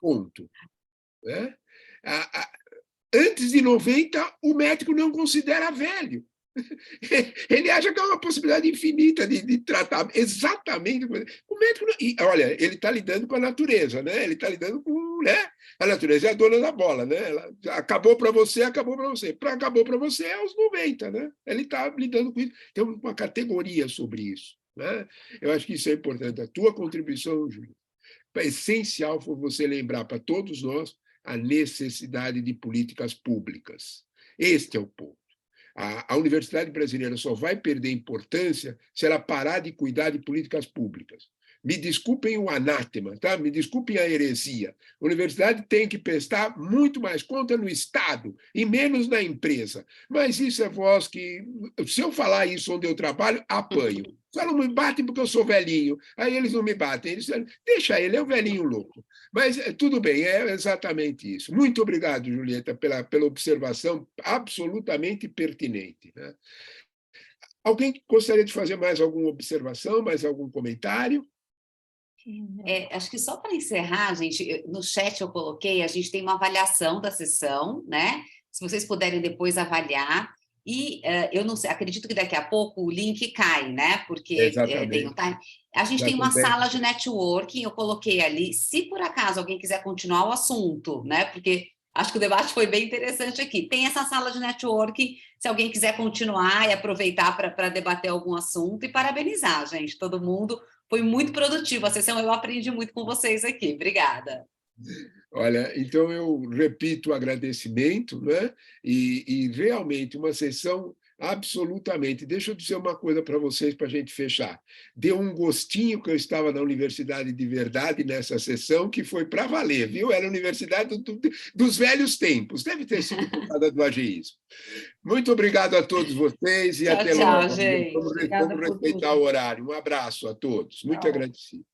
[SPEAKER 5] Ponto. Né? Antes de 90, o médico não considera velho. Ele acha que é uma possibilidade infinita de tratar exatamente. O médico não, e, olha, ele está lidando com a natureza, né? Ele está lidando com, né? A natureza é a dona da bola, né? Ela acabou para você, acabou para você. Acabou para você é aos 90, né? Ele está lidando com isso. Tem uma categoria sobre isso, né? Eu acho que isso é importante. A tua contribuição, Júlio, é essencial for você lembrar para todos nós a necessidade de políticas públicas. Este é o ponto. A universidade brasileira só vai perder importância se ela parar de cuidar de políticas públicas. Me desculpem o anátema, tá? Me desculpem a heresia. A universidade tem que prestar muito mais conta no Estado e menos na empresa. Mas isso é voz que, se eu falar isso onde eu trabalho, apanho. Só não me batem porque eu sou velhinho. Aí eles não me batem. Eles dizem, deixa ele, é o velhinho louco. Mas tudo bem, é exatamente isso. Muito obrigado, Julieta, pela observação absolutamente pertinente, né? Alguém gostaria de fazer mais alguma observação, mais algum comentário?
[SPEAKER 1] Acho que só para encerrar, gente, no chat eu coloquei, a gente tem uma avaliação da sessão, né? Se vocês puderem depois avaliar. E eu não sei, acredito que daqui a pouco o link cai, né? Porque tem um time. A gente tem uma sala de networking, eu coloquei ali. Se por acaso alguém quiser continuar o assunto, né? Porque acho que o debate foi bem interessante aqui. Tem essa sala de networking, se alguém quiser continuar e aproveitar para debater algum assunto. E parabenizar, gente, todo mundo. Foi muito produtivo a sessão, eu aprendi muito com vocês aqui. Obrigada.
[SPEAKER 5] Olha, então eu repito o agradecimento, né? E realmente uma sessão absolutamente. Deixa eu dizer uma coisa para vocês, para a gente fechar. Deu um gostinho que eu estava na Universidade de Verdade nessa sessão, que foi para valer, viu? Era a Universidade dos velhos tempos, deve ter sido por causa do ageísmo. Muito obrigado a todos vocês e até logo.
[SPEAKER 1] Gente.
[SPEAKER 5] Vamos respeitar o horário. Um abraço a todos. Muito agradecido.